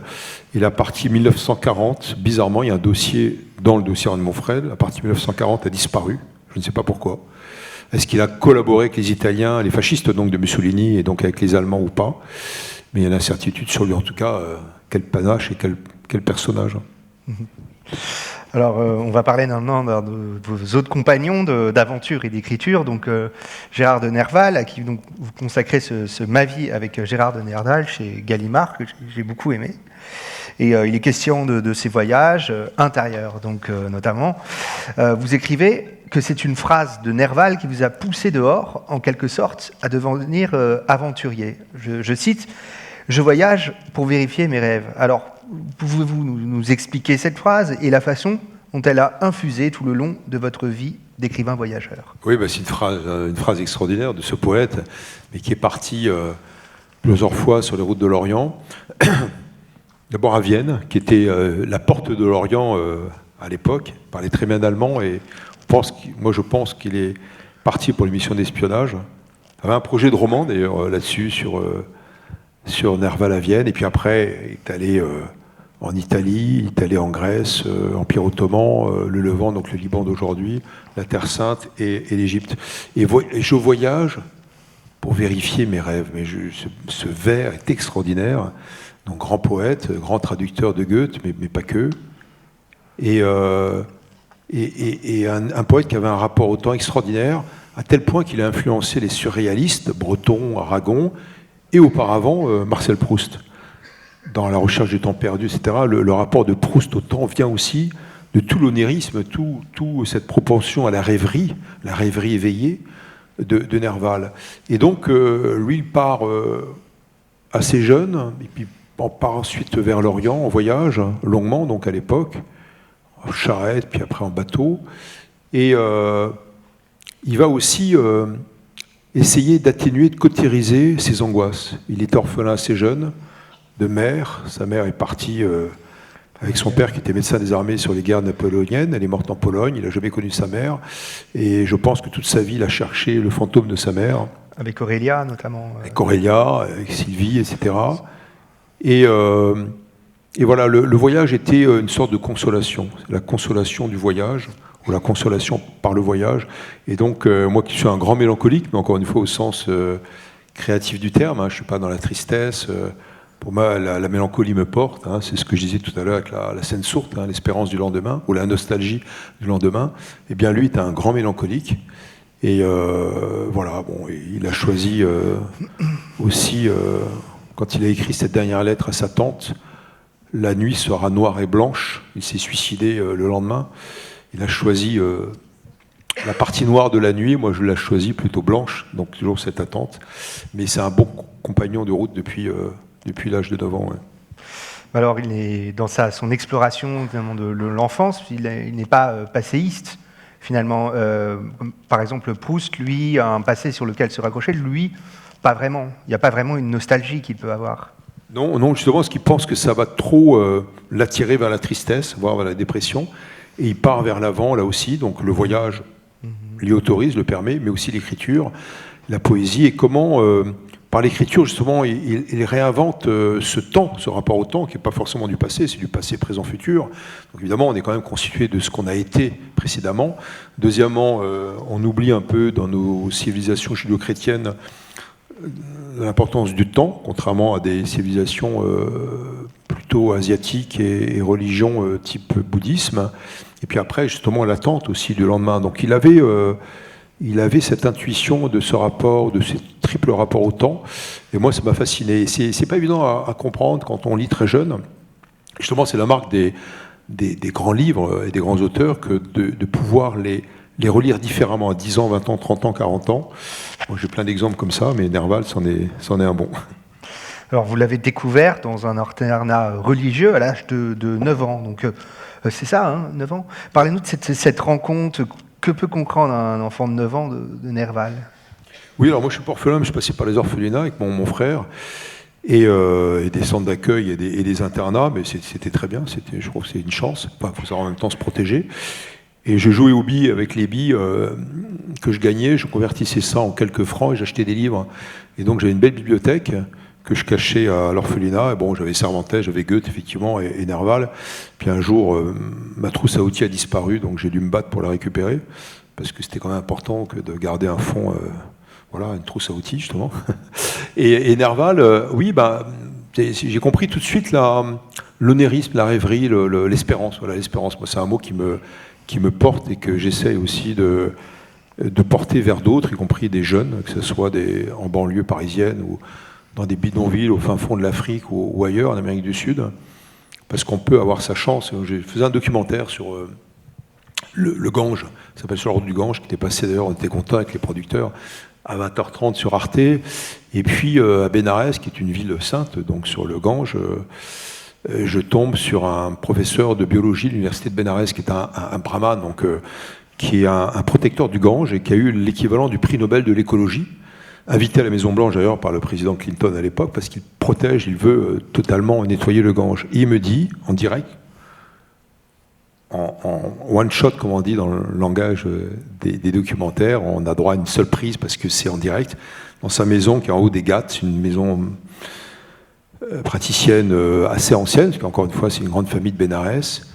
Et la partie 1940, bizarrement, il y a un dossier dans le dossier Henri de Montfred. La partie 1940 a disparu. Je ne sais pas pourquoi. Est-ce qu'il a collaboré avec les Italiens, les fascistes donc de Mussolini, et donc avec les Allemands ou pas? Mais il y a une incertitude sur lui, en tout cas, quel panache et quel personnage. Alors, on va parler maintenant de vos autres compagnons d'aventure et d'écriture, donc Gérard de Nerval, à qui donc, vous consacrez ce Ma vie avec Gérard de Nerval chez Gallimard, que j'ai beaucoup aimé. Et il est question de ses voyages intérieurs, donc notamment. Vous écrivez que c'est une phrase de Nerval qui vous a poussé dehors, en quelque sorte, à devenir aventurier. Je cite « Je voyage pour vérifier mes rêves ». Alors, pouvez-vous nous expliquer cette phrase et la façon dont elle a infusé tout le long de votre vie d'écrivain voyageur? Oui, c'est une phrase extraordinaire de ce poète, mais qui est parti plusieurs fois sur les routes de l'Orient. D'abord à Vienne, qui était la porte de l'Orient à l'époque, il parlait très bien allemand, et je pense qu'il est parti pour une mission d'espionnage. Il avait un projet de roman d'ailleurs là-dessus, sur Nerval à Vienne, et puis après il est allé en Italie, il est allé en Grèce, Empire ottoman, le Levant, donc le Liban d'aujourd'hui, la Terre Sainte et l'Égypte. Et je voyage pour vérifier mes rêves. Mais ce vers est extraordinaire. Donc grand poète, grand traducteur de Goethe, mais pas que. Et un poète qui avait un rapport au temps extraordinaire, à tel point qu'il a influencé les surréalistes, Breton, Aragon, et auparavant Marcel Proust. Dans La recherche du temps perdu, etc., le rapport de Proust au temps vient aussi de tout l'onérisme, tout cette propension à la rêverie éveillée de Nerval. Et donc, lui, il part assez jeune, et puis on part ensuite vers l'Orient, en voyage, longuement, donc à l'époque, en charrette, puis après en bateau. Et il va aussi essayer d'atténuer, de cautériser ses angoisses. Il est orphelin assez jeune, de mère. Sa mère est partie avec son père qui était médecin des armées sur les guerres napoléoniennes. Elle est morte en Pologne, il n'a jamais connu sa mère. Et je pense que toute sa vie, il a cherché le fantôme de sa mère. Avec Aurélia, notamment. Avec Aurélia, avec Sylvie, etc. Et voilà, le voyage était une sorte de consolation. C'est la consolation du voyage, ou la consolation par le voyage. Et donc, moi qui suis un grand mélancolique, mais encore une fois au sens créatif du terme, je ne suis pas dans la tristesse. Pour moi, la mélancolie me porte. C'est ce que je disais tout à l'heure avec la scène sourde, l'espérance du lendemain, ou la nostalgie du lendemain. Eh bien, lui est un grand mélancolique. Et voilà, bon, il a choisi aussi, quand il a écrit cette dernière lettre à sa tante, la nuit sera noire et blanche. Il s'est suicidé le lendemain. Il a choisi la partie noire de la nuit. Moi, je l'ai choisi plutôt blanche, donc toujours cette attente. Mais c'est un bon compagnon de route depuis l'âge de 9 ans. Ouais. Alors, il est dans son exploration de l'enfance, il n'est pas passéiste, finalement. Par exemple, Proust, lui, a un passé sur lequel se raccrocher. Lui, pas vraiment. Il n'y a pas vraiment une nostalgie qu'il peut avoir. Non, justement, parce qu'il pense que ça va trop l'attirer vers la tristesse, voire vers la dépression. et il part vers l'avant, là aussi, donc le voyage l'y autorise, le permet, mais aussi l'écriture, la poésie, et comment, par l'écriture, justement, il réinvente ce temps, ce rapport au temps, qui n'est pas forcément du passé, c'est du passé, présent, futur. Donc évidemment, on est quand même constitué de ce qu'on a été précédemment. Deuxièmement, on oublie un peu dans nos civilisations judéo-chrétiennes l'importance du temps, contrairement à des civilisations plutôt asiatiques et religions type bouddhisme. Et puis après, justement, l'attente aussi du lendemain. Donc il avait cette intuition de ce rapport, de ce triple rapport au temps. Et moi, ça m'a fasciné. Et c'est pas évident à comprendre quand on lit très jeune. Justement, c'est la marque des grands livres et des grands auteurs que de pouvoir les relire différemment à 10 ans, 20 ans, 30 ans, 40 ans. Moi, j'ai plein d'exemples comme ça, mais Nerval, c'en est un bon. Alors, vous l'avez découvert dans un internat religieux à l'âge de 9 ans. Donc, c'est ça, hein, 9 ans. Parlez-nous de cette rencontre. Que peut comprendre un enfant de 9 ans de Nerval? Oui, alors moi, je suis pas orphelin, mais je passais par les orphelinats avec mon frère. Et des centres d'accueil et des internats, mais c'était très bien. Je trouve que c'est une chance. Il faut savoir en même temps se protéger. Et je jouais aux billes avec les billes que je gagnais. Je convertissais ça en quelques francs et j'achetais des livres. Et donc j'avais une belle bibliothèque que je cachais à l'orphelinat. Et bon, j'avais Cervantes, j'avais Goethe, effectivement, et Nerval. Puis un jour, ma trousse à outils a disparu, donc j'ai dû me battre pour la récupérer, parce que c'était quand même important que de garder un fond, voilà, une trousse à outils, justement. Et Nerval, oui, j'ai compris tout de suite l'onérisme, la rêverie, l'espérance. Voilà, l'espérance, moi, c'est un mot qui me porte et que j'essaye aussi de porter vers d'autres, y compris des jeunes, que ce soit en banlieue parisienne ou dans des bidonvilles au fin fond de l'Afrique ou ailleurs, en Amérique du Sud, parce qu'on peut avoir sa chance. J'ai fait un documentaire sur le Gange, ça s'appelle Sur la route du Gange, qui était passé d'ailleurs, on était content avec les producteurs, à 20h30 sur Arte, et puis à Bénarès, qui est une ville sainte, donc sur le Gange, je tombe sur un professeur de biologie de l'université de Bénarès, qui est un brahman, donc, qui est un protecteur du Gange et qui a eu l'équivalent du prix Nobel de l'écologie, invité à la Maison-Blanche d'ailleurs par le président Clinton à l'époque, parce qu'il protège, il veut totalement nettoyer le Gange. Et il me dit, en direct, en one shot, comme on dit dans le langage des documentaires, on a droit à une seule prise parce que c'est en direct, dans sa maison qui est en haut des Ghats, une maison praticienne assez ancienne, parce qu'encore une fois c'est une grande famille de Bénarès.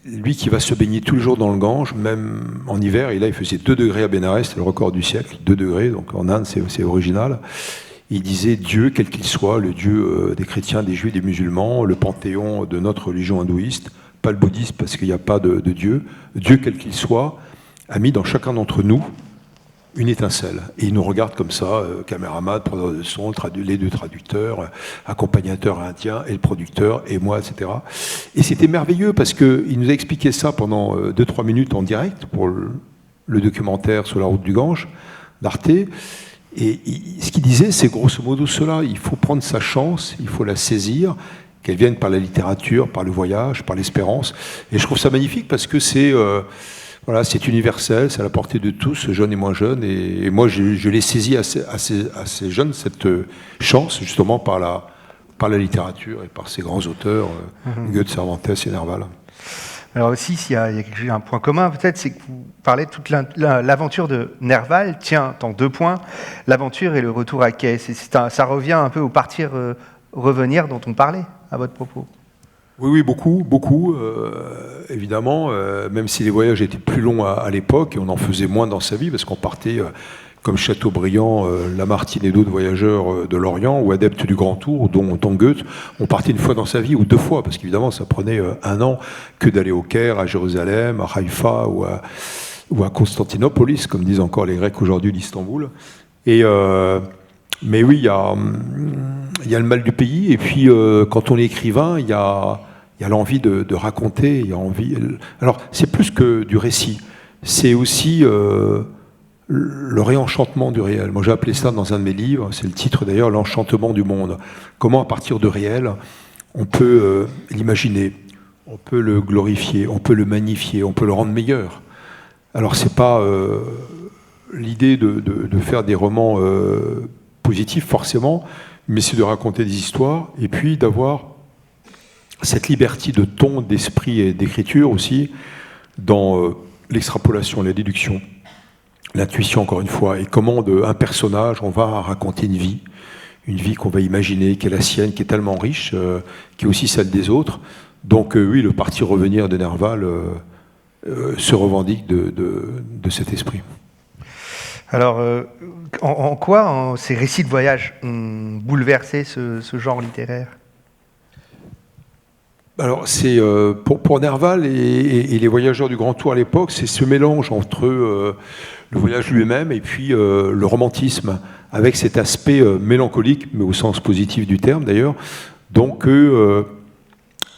Lui qui va se baigner tous les jours dans le Gange, même en hiver, et là il faisait 2 degrés à Bénarès, c'est le record du siècle, 2 degrés, donc en Inde c'est original. Il disait Dieu, quel qu'il soit, le Dieu des chrétiens, des juifs, des musulmans, le panthéon de notre religion hindouiste, pas le bouddhisme parce qu'il n'y a pas de Dieu, Dieu quel qu'il soit, a mis dans chacun d'entre nous une étincelle. Et il nous regarde comme ça, caméraman, preneur de son, les 2 traducteurs, accompagnateur indien et le producteur, et moi, etc. Et c'était merveilleux parce qu'il nous a expliqué ça pendant 2-3 minutes en direct pour le documentaire Sur la route du Gange d'Arte. Et ce qu'il disait, c'est grosso modo cela, il faut prendre sa chance, il faut la saisir, qu'elle vienne par la littérature, par le voyage, par l'espérance. Et je trouve ça magnifique parce que c'est universel, c'est à la portée de tous, jeunes et moins jeunes. Et moi, je l'ai saisi assez jeune, cette chance, justement, par la littérature et par ces grands auteurs, Goethe, Cervantes et Nerval. Alors aussi, il y a un point commun, peut-être, c'est que vous parlez de toute l'aventure de Nerval, tient en 2 points, l'aventure et le retour à quai. Ça revient un peu au partir-revenir dont on parlait à votre propos. Oui, beaucoup, évidemment, même si les voyages étaient plus longs à l'époque, et on en faisait moins dans sa vie, parce qu'on partait, comme Chateaubriand, Lamartine et d'autres voyageurs de l'Orient, ou adeptes du Grand Tour, dont Goethe, on partait une fois dans sa vie, ou 2 fois, parce qu'évidemment, ça prenait 1 an que d'aller au Caire, à Jérusalem, à Haïfa, ou à Constantinopolis, comme disent encore les Grecs aujourd'hui d'Istanbul. Mais oui, il y a le mal du pays, et puis quand on est écrivain, il y a l'envie de raconter, il y a envie. Alors, c'est plus que du récit, c'est aussi le réenchantement du réel. Moi, j'ai appelé ça dans un de mes livres, c'est le titre d'ailleurs, L'enchantement du monde. Comment, à partir de réel, on peut l'imaginer, on peut le glorifier, on peut le magnifier, on peut le rendre meilleur. Alors, c'est pas l'idée de faire des romans positif forcément, mais c'est de raconter des histoires et puis d'avoir cette liberté de ton, d'esprit et d'écriture aussi, dans l'extrapolation, la déduction, l'intuition encore une fois, et comment un personnage, on va raconter une vie qu'on va imaginer, qui est la sienne, qui est tellement riche, qui est aussi celle des autres. Donc oui, le parti revenir de Nerval se revendique de cet esprit. Alors, en quoi ces récits de voyage ont bouleversé ce genre littéraire ? Alors, c'est pour Nerval et les voyageurs du Grand Tour à l'époque, c'est ce mélange entre le voyage lui-même et puis le romantisme, avec cet aspect mélancolique, mais au sens positif du terme d'ailleurs. Donc,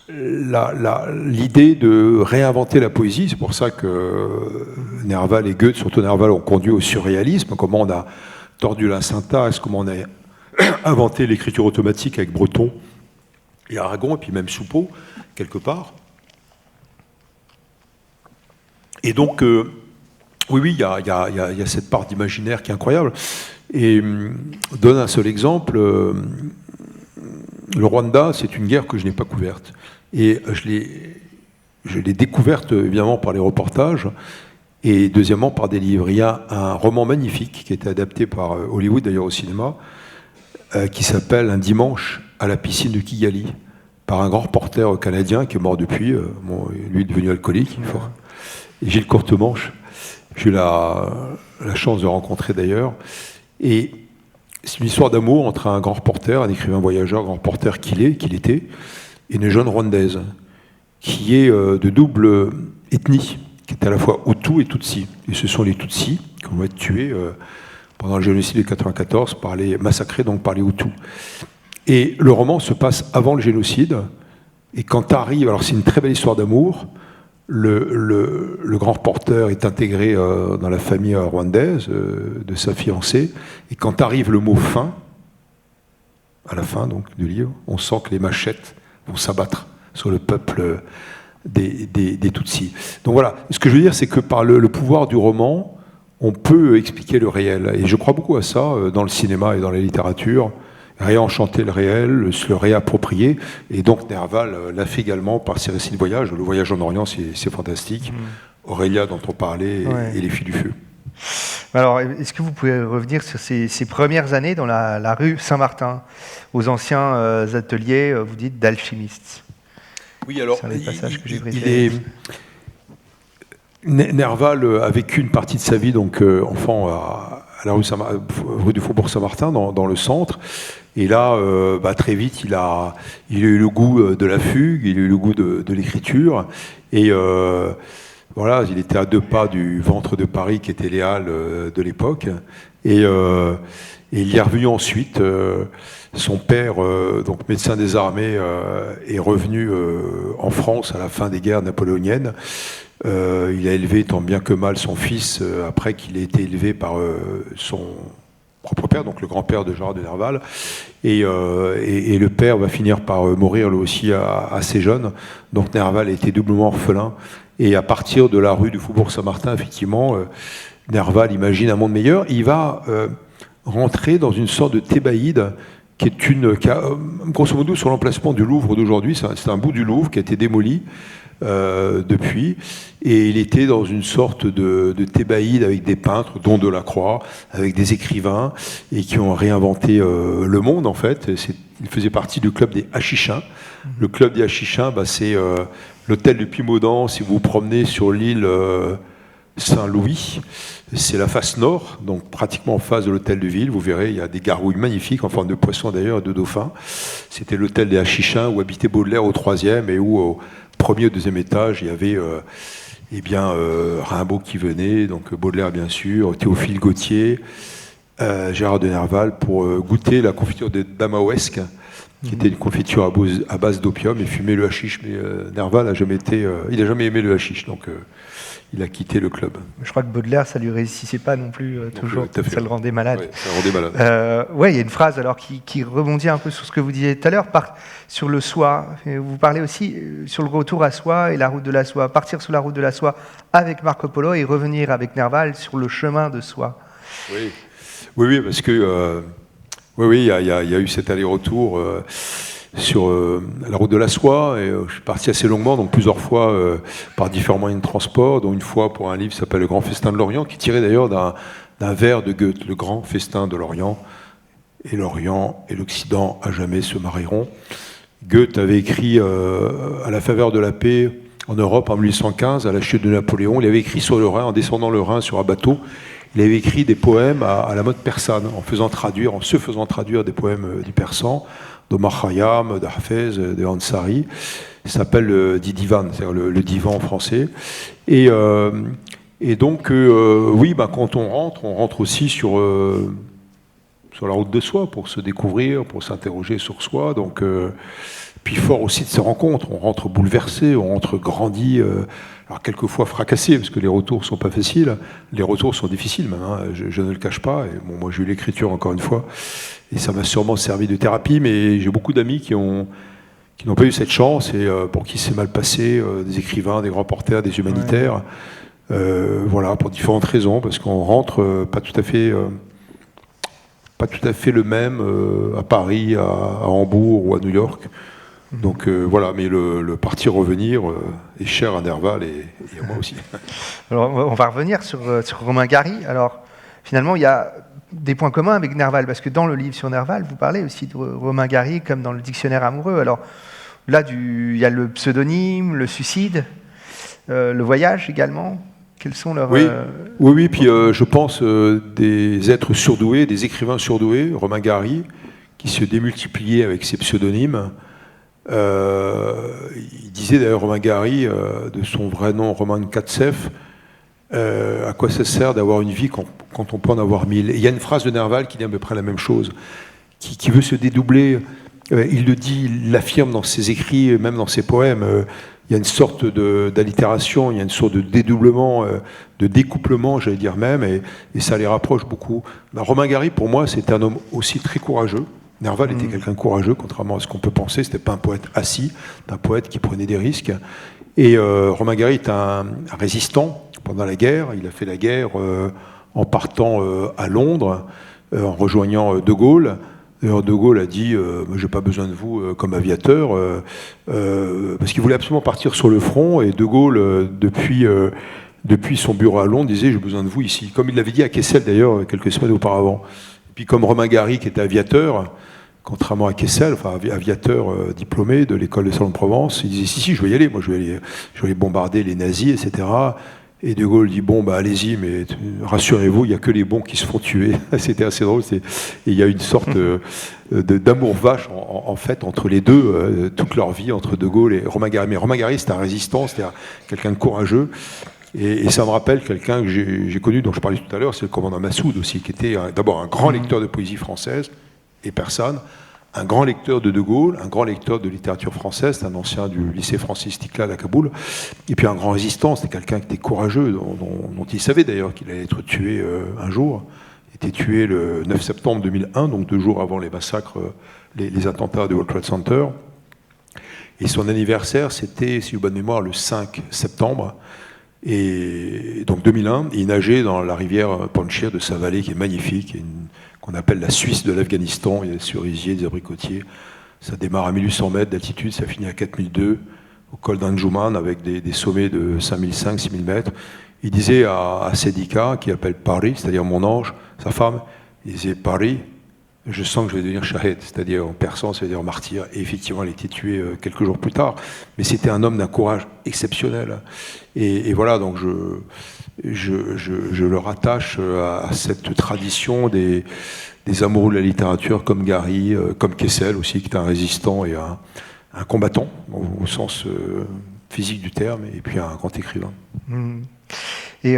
l'idée de réinventer la poésie, c'est pour ça que Nerval et Goethe, surtout Nerval, ont conduit au surréalisme, comment on a tordu la syntaxe, comment on a inventé l'écriture automatique avec Breton et Aragon, et puis même Soupeau, quelque part. Et donc, oui, il y a cette part d'imaginaire qui est incroyable. Et donne un seul exemple, le Rwanda, c'est une guerre que je n'ai pas couverte. Et je l'ai découverte, évidemment, par les reportages, et deuxièmement, par des livres. Il y a un roman magnifique qui a été adapté par Hollywood, d'ailleurs au cinéma, qui s'appelle « Un dimanche à la piscine de Kigali », par un grand reporter canadien qui est mort depuis, lui est devenu alcoolique. Et Gilles Courtemanche, j'ai eu la chance de rencontrer d'ailleurs. Et c'est une histoire d'amour entre un grand reporter, un écrivain voyageur, grand reporter qu'il était, et une jeune Rwandaise, qui est de double ethnie, qui est à la fois Hutu et Tutsi. Et ce sont les Tutsis qui vont être tués pendant le génocide de 1994, massacrés donc par les Hutus. Et le roman se passe avant le génocide, et quand arrive, alors c'est une très belle histoire d'amour, le grand reporter est intégré dans la famille rwandaise de sa fiancée, et quand arrive le mot « fin », à la fin donc, du livre, on sent que les machettes vont s'abattre sur le peuple des Tutsis. Donc voilà, ce que je veux dire, c'est que par le pouvoir du roman, on peut expliquer le réel. Et je crois beaucoup à ça dans le cinéma et dans la littérature, réenchanter le réel, se le réapproprier. Et donc Nerval l'a fait également par ses récits de voyage. Le voyage en Orient, c'est fantastique. Aurélia, dont on parlait, et Les Filles du Feu. Alors, est-ce que vous pouvez revenir sur ces premières années dans la rue Saint-Martin, aux anciens ateliers, vous dites, d'alchimistes? Oui, alors, c'est un des passages que j'ai préférés. Nerval a vécu une partie de sa vie, donc enfant, à la rue du Faubourg Saint-Martin, dans le centre. Et là, très vite, il a eu le goût de la fugue, il a eu le goût de l'écriture. Et voilà, il était à 2 pas du Ventre de Paris, qui était les Halles de l'époque. Et il y est revenu ensuite. Son père, donc médecin des armées, est revenu en France à la fin des guerres napoléoniennes. Il a élevé tant bien que mal son fils après qu'il ait été élevé par son propre père, donc le grand-père de Gérard de Nerval. Et le père va finir par mourir lui aussi assez jeune. Donc Nerval a été doublement orphelin. Et à partir de la rue du Faubourg Saint-Martin, effectivement, Nerval imagine un monde meilleur. Il va rentrer dans une sorte de thébaïde qui a, grosso modo, sur l'emplacement du Louvre d'aujourd'hui. C'est un bout du Louvre qui a été démoli depuis, et il était dans une sorte de thébaïde avec des peintres, dont Delacroix, avec des écrivains, et qui ont réinventé le monde, en fait. Il faisait partie du club des Hachichins. Le club des Hachichins, c'est l'hôtel de Pimodan, si vous vous promenez sur l'île Saint-Louis. C'est la face nord, donc pratiquement en face de l'hôtel de ville. Vous verrez, il y a des gargouilles magnifiques, en forme de poisson d'ailleurs, et de dauphin. C'était l'hôtel des Hachichins, où habitait Baudelaire au 3e, et où au 1er ou 2e étage, il y avait Rimbaud qui venait, donc Baudelaire bien sûr, Théophile Gautier, Gérard de Nerval, pour goûter la confiture de Damaoesque, qui était une confiture à base d'opium, et fumer le hashish. Mais Nerval n'a jamais aimé le hashish, donc il a quitté le club. Je crois que Baudelaire, ça lui réussissait pas non plus toujours, ça le rendait malade. Ouais, ça le rendait malade. Il y a une phrase alors qui rebondit un peu sur ce que vous disiez tout à l'heure, sur le soi. Vous parlez aussi sur le retour à soi et la route de la soie. Partir sur la route de la soie avec Marco Polo et revenir avec Nerval sur le chemin de soi. Oui, parce que il y a eu cet aller-retour. la route de la soie, et je suis parti assez longuement, donc plusieurs fois par différents moyens de transport, dont une fois pour un livre qui s'appelle Le Grand Festin de l'Orient, qui est tiré d'ailleurs d'un vers de Goethe, Le Grand Festin de l'Orient, et l'Orient et l'Occident à jamais se marieront. Goethe avait écrit à la faveur de la paix en Europe en 1815, à la chute de Napoléon. Il avait écrit sur le Rhin, en descendant le Rhin sur un bateau, il avait écrit des poèmes à la mode persane, en se faisant traduire des poèmes du persan, d'Omar Khayyam, d'Hafez, de Ansari. Il s'appelle dit divan, c'est-à-dire le divan en français. Et donc, oui, quand on rentre aussi sur la route de soi pour se découvrir, pour s'interroger sur soi. Donc, puis fort aussi de ces rencontres. On rentre bouleversé, on rentre grandi, alors quelquefois fracassé, parce que les retours sont pas faciles. Les retours sont difficiles même, hein, je ne le cache pas. Et bon, moi j'ai eu l'écriture encore une fois, et ça m'a sûrement servi de thérapie, mais j'ai beaucoup d'amis qui n'ont pas eu cette chance, et pour qui c'est mal passé, des écrivains, des grands porteurs, des humanitaires. Ouais. Voilà, pour différentes raisons, parce qu'on rentre pas tout à fait le même à Paris, à Hambourg ou à New York. Donc voilà, mais le partir-revenir est cher à Nerval et à moi aussi. Alors, on va revenir sur Romain Gary. Alors, finalement, il y a des points communs avec Nerval, parce que dans le livre sur Nerval, vous parlez aussi de Romain Gary, comme dans le dictionnaire amoureux. Alors, là, il y a le pseudonyme, le suicide, le voyage également. Quels sont leurs... Oui, puis je pense des êtres surdoués, des écrivains surdoués, Romain Gary, qui se démultipliaient avec ses pseudonymes. Il disait d'ailleurs, Romain Gary, de son vrai nom, Roman Katsef, à quoi ça sert d'avoir une vie quand on peut en avoir 1000. Et il y a une phrase de Nerval qui dit à peu près la même chose, qui veut se dédoubler. Il le dit, il l'affirme dans ses écrits, même dans ses poèmes. Il y a une sorte d'allitération, il y a une sorte de dédoublement, de découplement, j'allais dire même, et ça les rapproche beaucoup. Romain Gary, pour moi, c'était un homme aussi très courageux. Nerval était quelqu'un de courageux, contrairement à ce qu'on peut penser. C'était pas un poète assis, un poète qui prenait des risques. Et Romain Gary est un résistant pendant la guerre. Il a fait la guerre en partant à Londres, en rejoignant De Gaulle. D'ailleurs, De Gaulle a dit « j'ai pas besoin de vous comme aviateur », parce qu'il voulait absolument partir sur le front. Et De Gaulle, depuis son bureau à Londres, disait « j'ai besoin de vous ici », comme il l'avait dit à Kessel d'ailleurs quelques semaines auparavant. Et puis comme Romain Gary, qui était aviateur, contrairement à Kessel, enfin aviateur diplômé de l'école de Salon-de-Provence, il disait si je vais y aller, moi je vais aller bombarder les nazis, etc. Et De Gaulle dit bon allez-y, mais rassurez-vous, il n'y a que les bons qui se font tuer. C'était assez drôle. Et il y a une sorte d'amour vache en fait entre les deux, toute leur vie, entre De Gaulle et Romain Gary. Mais Romain Gary, c'était un résistant, c'était quelqu'un de courageux. Et ça me rappelle quelqu'un que j'ai connu, dont je parlais tout à l'heure, c'est le commandant Massoud aussi, qui était d'abord un grand lecteur de poésie française et persane, un grand lecteur de Gaulle, un grand lecteur de littérature française, c'est un ancien du lycée Francis Istiklal à Kaboul, et puis un grand résistant, c'était quelqu'un qui était courageux, dont il savait d'ailleurs qu'il allait être tué un jour. Il était tué le 9 septembre 2001, donc 2 jours avant les massacres, les attentats de World Trade Center. Et son anniversaire, c'était, si j'ai bonne mémoire, le 5 septembre. Et donc 2001, il nageait dans la rivière Panjshir de sa vallée qui est magnifique, qu'on appelle la Suisse de l'Afghanistan. Il y a des cerisiers, des abricotiers. Ça démarre à 1800 mètres d'altitude, ça finit à 4002 au col d'Anjuman avec des sommets de 5005, 6000 mètres. Il disait à Sédika, qui appelle Paris, c'est-à-dire mon ange, sa femme, il disait Paris, je sens que je vais devenir shahed, c'est-à-dire en persan, ça veut dire martyr. Et effectivement, il a été tué quelques jours plus tard. Mais c'était un homme d'un courage exceptionnel. Et voilà, donc je le rattache à cette tradition des amoureux de la littérature, comme Gary, comme Kessel aussi, qui est un résistant et un combattant, au sens physique du terme, et puis un grand écrivain. Et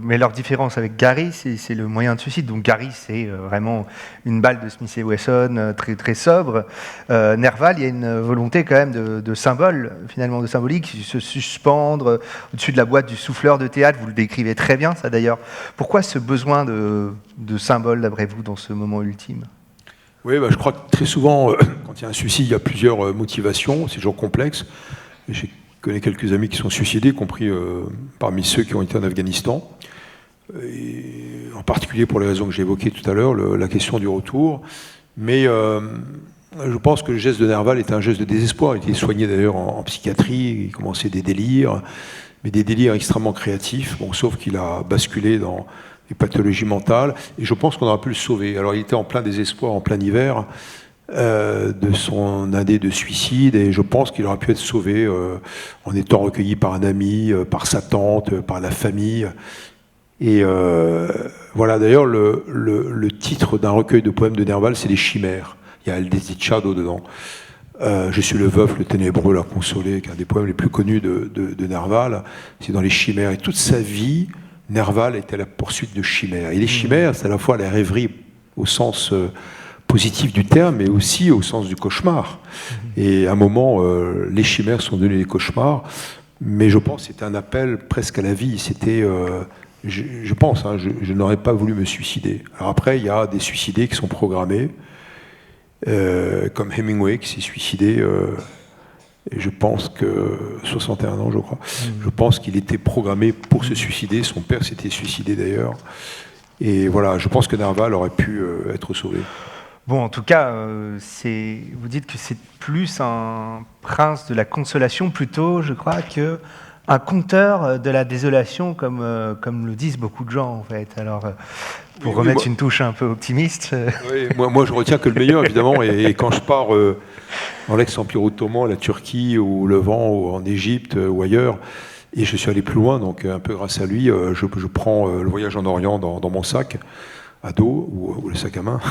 mais leur différence avec Gary, c'est le moyen de suicide. Donc Gary, c'est vraiment une balle de Smith & Wesson très, très sobre. Nerval, il y a une volonté quand même de symbole, finalement, de symbolique, se suspendre au-dessus de la boîte du souffleur de théâtre. Vous le décrivez très bien, ça d'ailleurs. Pourquoi ce besoin de symbole, d'après vous, dans ce moment ultime ? Oui, je crois que très souvent, quand il y a un suicide, il y a plusieurs motivations. C'est toujours complexe. Je connais quelques amis qui sont suicidés, y compris parmi ceux qui ont été en Afghanistan. Et en particulier pour les raisons que j'ai évoquées tout à l'heure, la question du retour. Mais Je pense que le geste de Nerval était un geste de désespoir. Il était soigné d'ailleurs en psychiatrie, il commençait des délires, mais des délires extrêmement créatifs, bon, sauf qu'il a basculé dans les pathologies mentales, et je pense qu'on aurait pu le sauver. Alors il était en plein désespoir, en plein hiver, de son idée de suicide, et je pense qu'il aurait pu être sauvé en étant recueilli par un ami, par sa tante, par la famille. Et voilà, d'ailleurs, le titre d'un recueil de poèmes de Nerval, c'est Les Chimères. Il y a El Desdichado dedans. Je suis le veuf, le ténébreux, la consolée, qui est un des poèmes les plus connus de Nerval. C'est dans Les Chimères. Et toute sa vie, Nerval était à la poursuite de chimères. Et les chimères, c'est à la fois la rêverie au sens positif du terme, mais aussi au sens du cauchemar. Et à un moment, les chimères sont devenues des cauchemars. Mais je pense que c'était un appel presque à la vie. C'était... je pense, hein, je n'aurais pas voulu me suicider. Alors après, il y a des suicidés qui sont programmés. Comme Hemingway qui s'est suicidé, et je pense que 61 ans, je crois. Je pense qu'il était programmé pour se suicider. Son père s'était suicidé d'ailleurs. Et voilà, je pense que Nerval aurait pu être sauvé. Bon, en tout cas, vous dites que c'est plus un prince de la consolation plutôt, je crois, que un conteur de la désolation, comme le disent beaucoup de gens, en fait. Alors, pour remettre une touche un peu optimiste... Oui, moi, je retiens que le meilleur, évidemment, et quand je pars dans l'ex-Empire ottoman, la Turquie, ou au Levant, ou en Égypte, ou ailleurs, et je suis allé plus loin, donc un peu grâce à lui, je prends le voyage en Orient dans mon sac, à dos, ou le sac à main,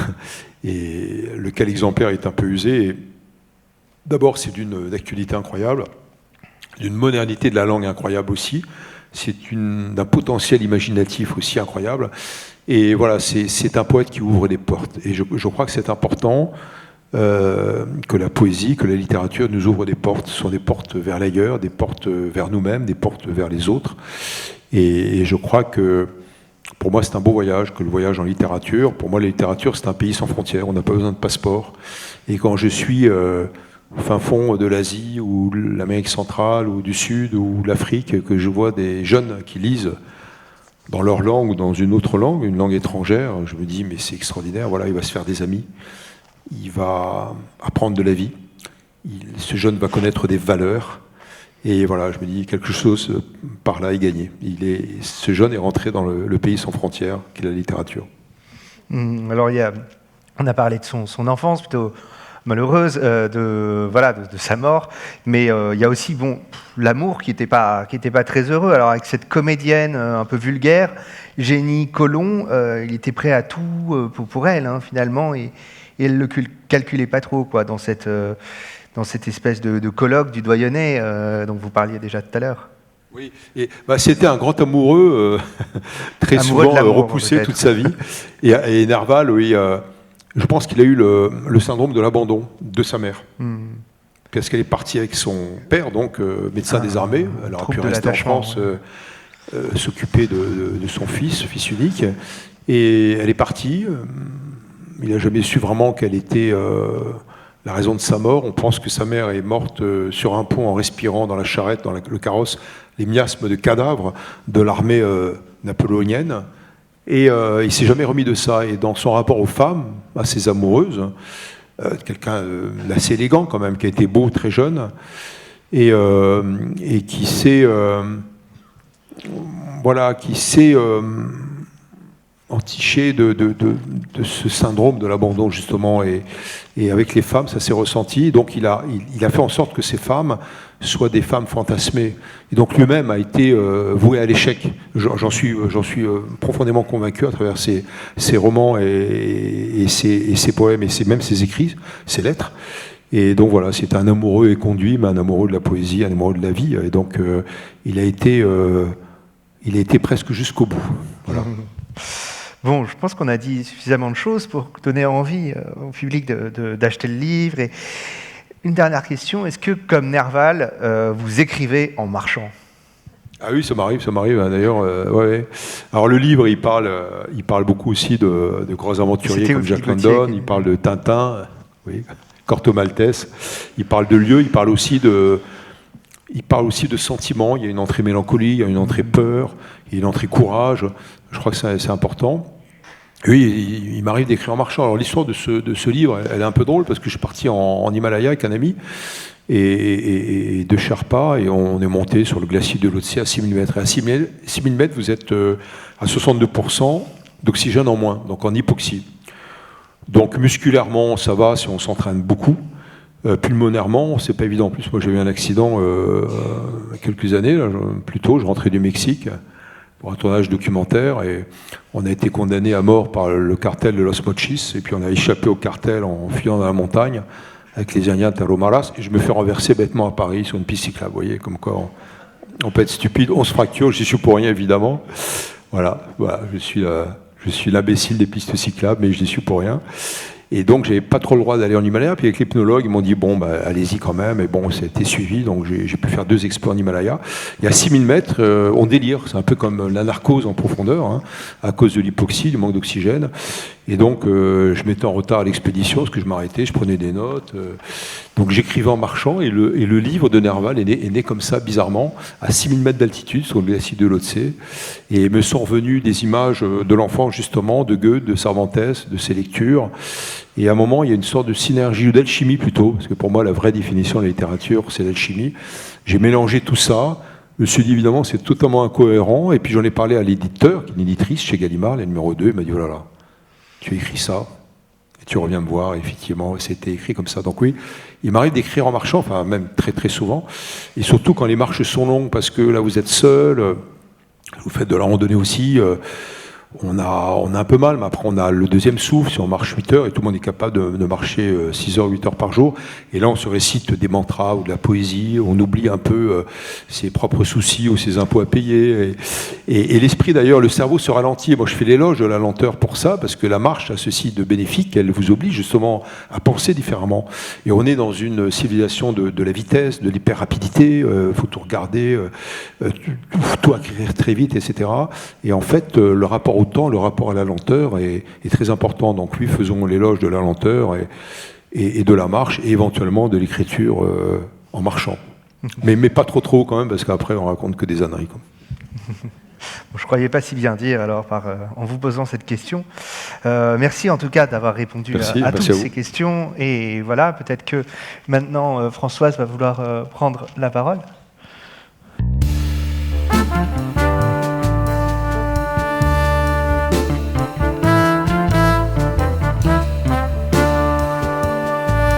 et lequel exemplaire est un peu usé. Et d'abord, c'est d'une actualité incroyable, d'une modernité de la langue incroyable aussi, c'est d'un potentiel imaginatif aussi incroyable, et voilà, c'est un poète qui ouvre des portes, et je crois que c'est important que la poésie, que la littérature nous ouvre des portes, ce sont des portes vers l'ailleurs, des portes vers nous-mêmes, des portes vers les autres, et je crois que pour moi c'est un beau voyage, que le voyage en littérature. Pour moi la littérature c'est un pays sans frontières, on n'a pas besoin de passeport, et quand je suis au fin fond de l'Asie, ou l'Amérique centrale, ou du Sud, ou l'Afrique, que je vois des jeunes qui lisent dans leur langue ou dans une autre langue, une langue étrangère, je me dis, mais c'est extraordinaire, voilà, il va se faire des amis, il va apprendre de la vie, ce jeune va connaître des valeurs, et voilà, je me dis, quelque chose par là est gagné. Ce jeune est rentré dans le pays sans frontières, qui est la littérature. Alors, on a parlé de son enfance, plutôt malheureuse, de sa mort, mais il y a aussi l'amour qui était pas très heureux. Alors avec cette comédienne un peu vulgaire, Jenny Colomb, il était prêt à tout pour elle, hein, finalement, et elle le calculait pas trop, quoi, dans cette espèce de colloque du doyenné dont vous parliez déjà tout à l'heure. Oui, et c'était un grand amoureux, très souvent repoussé toute sa vie, et Nerval, oui. Je pense qu'il a eu le syndrome de l'abandon de sa mère. Parce qu'elle est partie avec son père, donc médecin des armées. Elle aurait pu rester en France, s'occuper de son fils unique. Et elle est partie. Il n'a jamais su vraiment quelle était la raison de sa mort. On pense que sa mère est morte sur un pont en respirant dans la charrette, dans le carrosse, les miasmes de cadavres de l'armée napoléonienne. Et il ne s'est jamais remis de ça. Et dans son rapport aux femmes, à ses amoureuses, quelqu'un d'assez élégant quand même, qui a été beau très jeune, et qui s'est entiché de ce syndrome de l'abandon, justement. Et avec les femmes, ça s'est ressenti. Donc il a fait en sorte que ces femmes soient des femmes fantasmées. Et donc lui-même a été voué à l'échec. J'en suis profondément convaincu à travers ses romans et ses poèmes, et même ses écrits, ses lettres. Et donc voilà, c'est un amoureux éconduit, mais un amoureux de la poésie, un amoureux de la vie. Et donc il a été presque jusqu'au bout. Voilà. Bon, je pense qu'on a dit suffisamment de choses pour donner envie au public d'acheter le livre. Et une dernière question, est-ce que, comme Nerval, vous écrivez en marchant ? Ah oui, ça m'arrive d'ailleurs. Ouais. Alors le livre, il parle beaucoup aussi de grands aventuriers comme Jack London, il parle de Tintin, oui, Corto Maltese, il parle de lieux, il parle aussi de sentiments. Il y a une entrée mélancolie, il y a une entrée peur, il y a une entrée courage. Je crois que c'est important. Oui, il m'arrive d'écrire en marchant. Alors l'histoire de ce livre, elle est un peu drôle parce que je suis parti en Himalaya avec un ami et de Sherpa et on est monté sur le glacier de Lhotse à 6000 mètres. Et à 6000 mètres, vous êtes à 62% d'oxygène en moins, donc en hypoxie. Donc musculairement, ça va si on s'entraîne beaucoup. Pulmonairement, c'est pas évident. En plus, moi j'ai eu un accident il y a quelques années, là, plus tôt, je rentrais du Mexique pour un tournage documentaire et on a été condamné à mort par le cartel de Los Mochis et puis on a échappé au cartel en fuyant dans la montagne avec les Indiens Taromaras et je me fais renverser bêtement à Paris sur une piste cyclable. Vous voyez, comme quoi on peut être stupide, on se fracture, j'y suis pour rien évidemment. Voilà, je suis l'imbécile des pistes cyclables, mais je n'y suis pour rien. Et donc, j'avais pas trop le droit d'aller en Himalaya. Puis avec les pneumologues, ils m'ont dit, bon, allez-y quand même. Et bon, ça a été suivi. Donc, j'ai pu faire 2 exploits en Himalaya. Et à 6000 mètres, on délire. C'est un peu comme la narcose en profondeur, hein, à cause de l'hypoxie, du manque d'oxygène. Et donc, je m'étais en retard à l'expédition, parce que je m'arrêtais, je prenais des notes. Donc, j'écrivais en marchant. Et le livre de Nerval est né comme ça, bizarrement, à 6000 mètres d'altitude, sur le glacier de Lhotse. Et me sont revenues des images de l'enfance, justement, de Goethe, de Cervantes, de ses lectures. Et à un moment, il y a une sorte de synergie, ou d'alchimie plutôt, parce que pour moi, la vraie définition de la littérature, c'est l'alchimie. J'ai mélangé tout ça. Je me suis dit, évidemment, c'est totalement incohérent. Et puis j'en ai parlé à l'éditeur, qui est une éditrice chez Gallimard, la numéro 2. Il m'a dit, oh là là, tu as écrit ça, et tu reviens me voir. Et effectivement, c'était écrit comme ça. Donc oui, il m'arrive d'écrire en marchant, enfin même très très souvent. Et surtout quand les marches sont longues, parce que là, vous êtes seul, vous faites de la randonnée aussi. On a un peu mal, mais après on a le deuxième souffle, si on marche 8 heures, et tout le monde est capable de marcher 6 heures, 8 heures par jour. Et là, on se récite des mantras ou de la poésie, on oublie un peu ses propres soucis ou ses impôts à payer. Et l'esprit, d'ailleurs, le cerveau se ralentit. Moi, je fais l'éloge de la lenteur pour ça, parce que la marche a ceci de bénéfique, elle vous oblige justement à penser différemment. Et on est dans une civilisation de la vitesse, de l'hyper-rapidité, faut tout regarder, tout acquérir très vite, etc. Et en fait, le rapport au temps, le rapport à la lenteur est très important. Donc oui, faisons l'éloge de la lenteur et de la marche, et éventuellement de l'écriture en marchant. Mais pas trop quand même, parce qu'après on raconte que des âneries. Bon, je ne croyais pas si bien dire alors en vous posant cette question. Merci en tout cas d'avoir répondu à toutes ces questions. Et voilà, peut-être que maintenant Françoise va vouloir prendre la parole.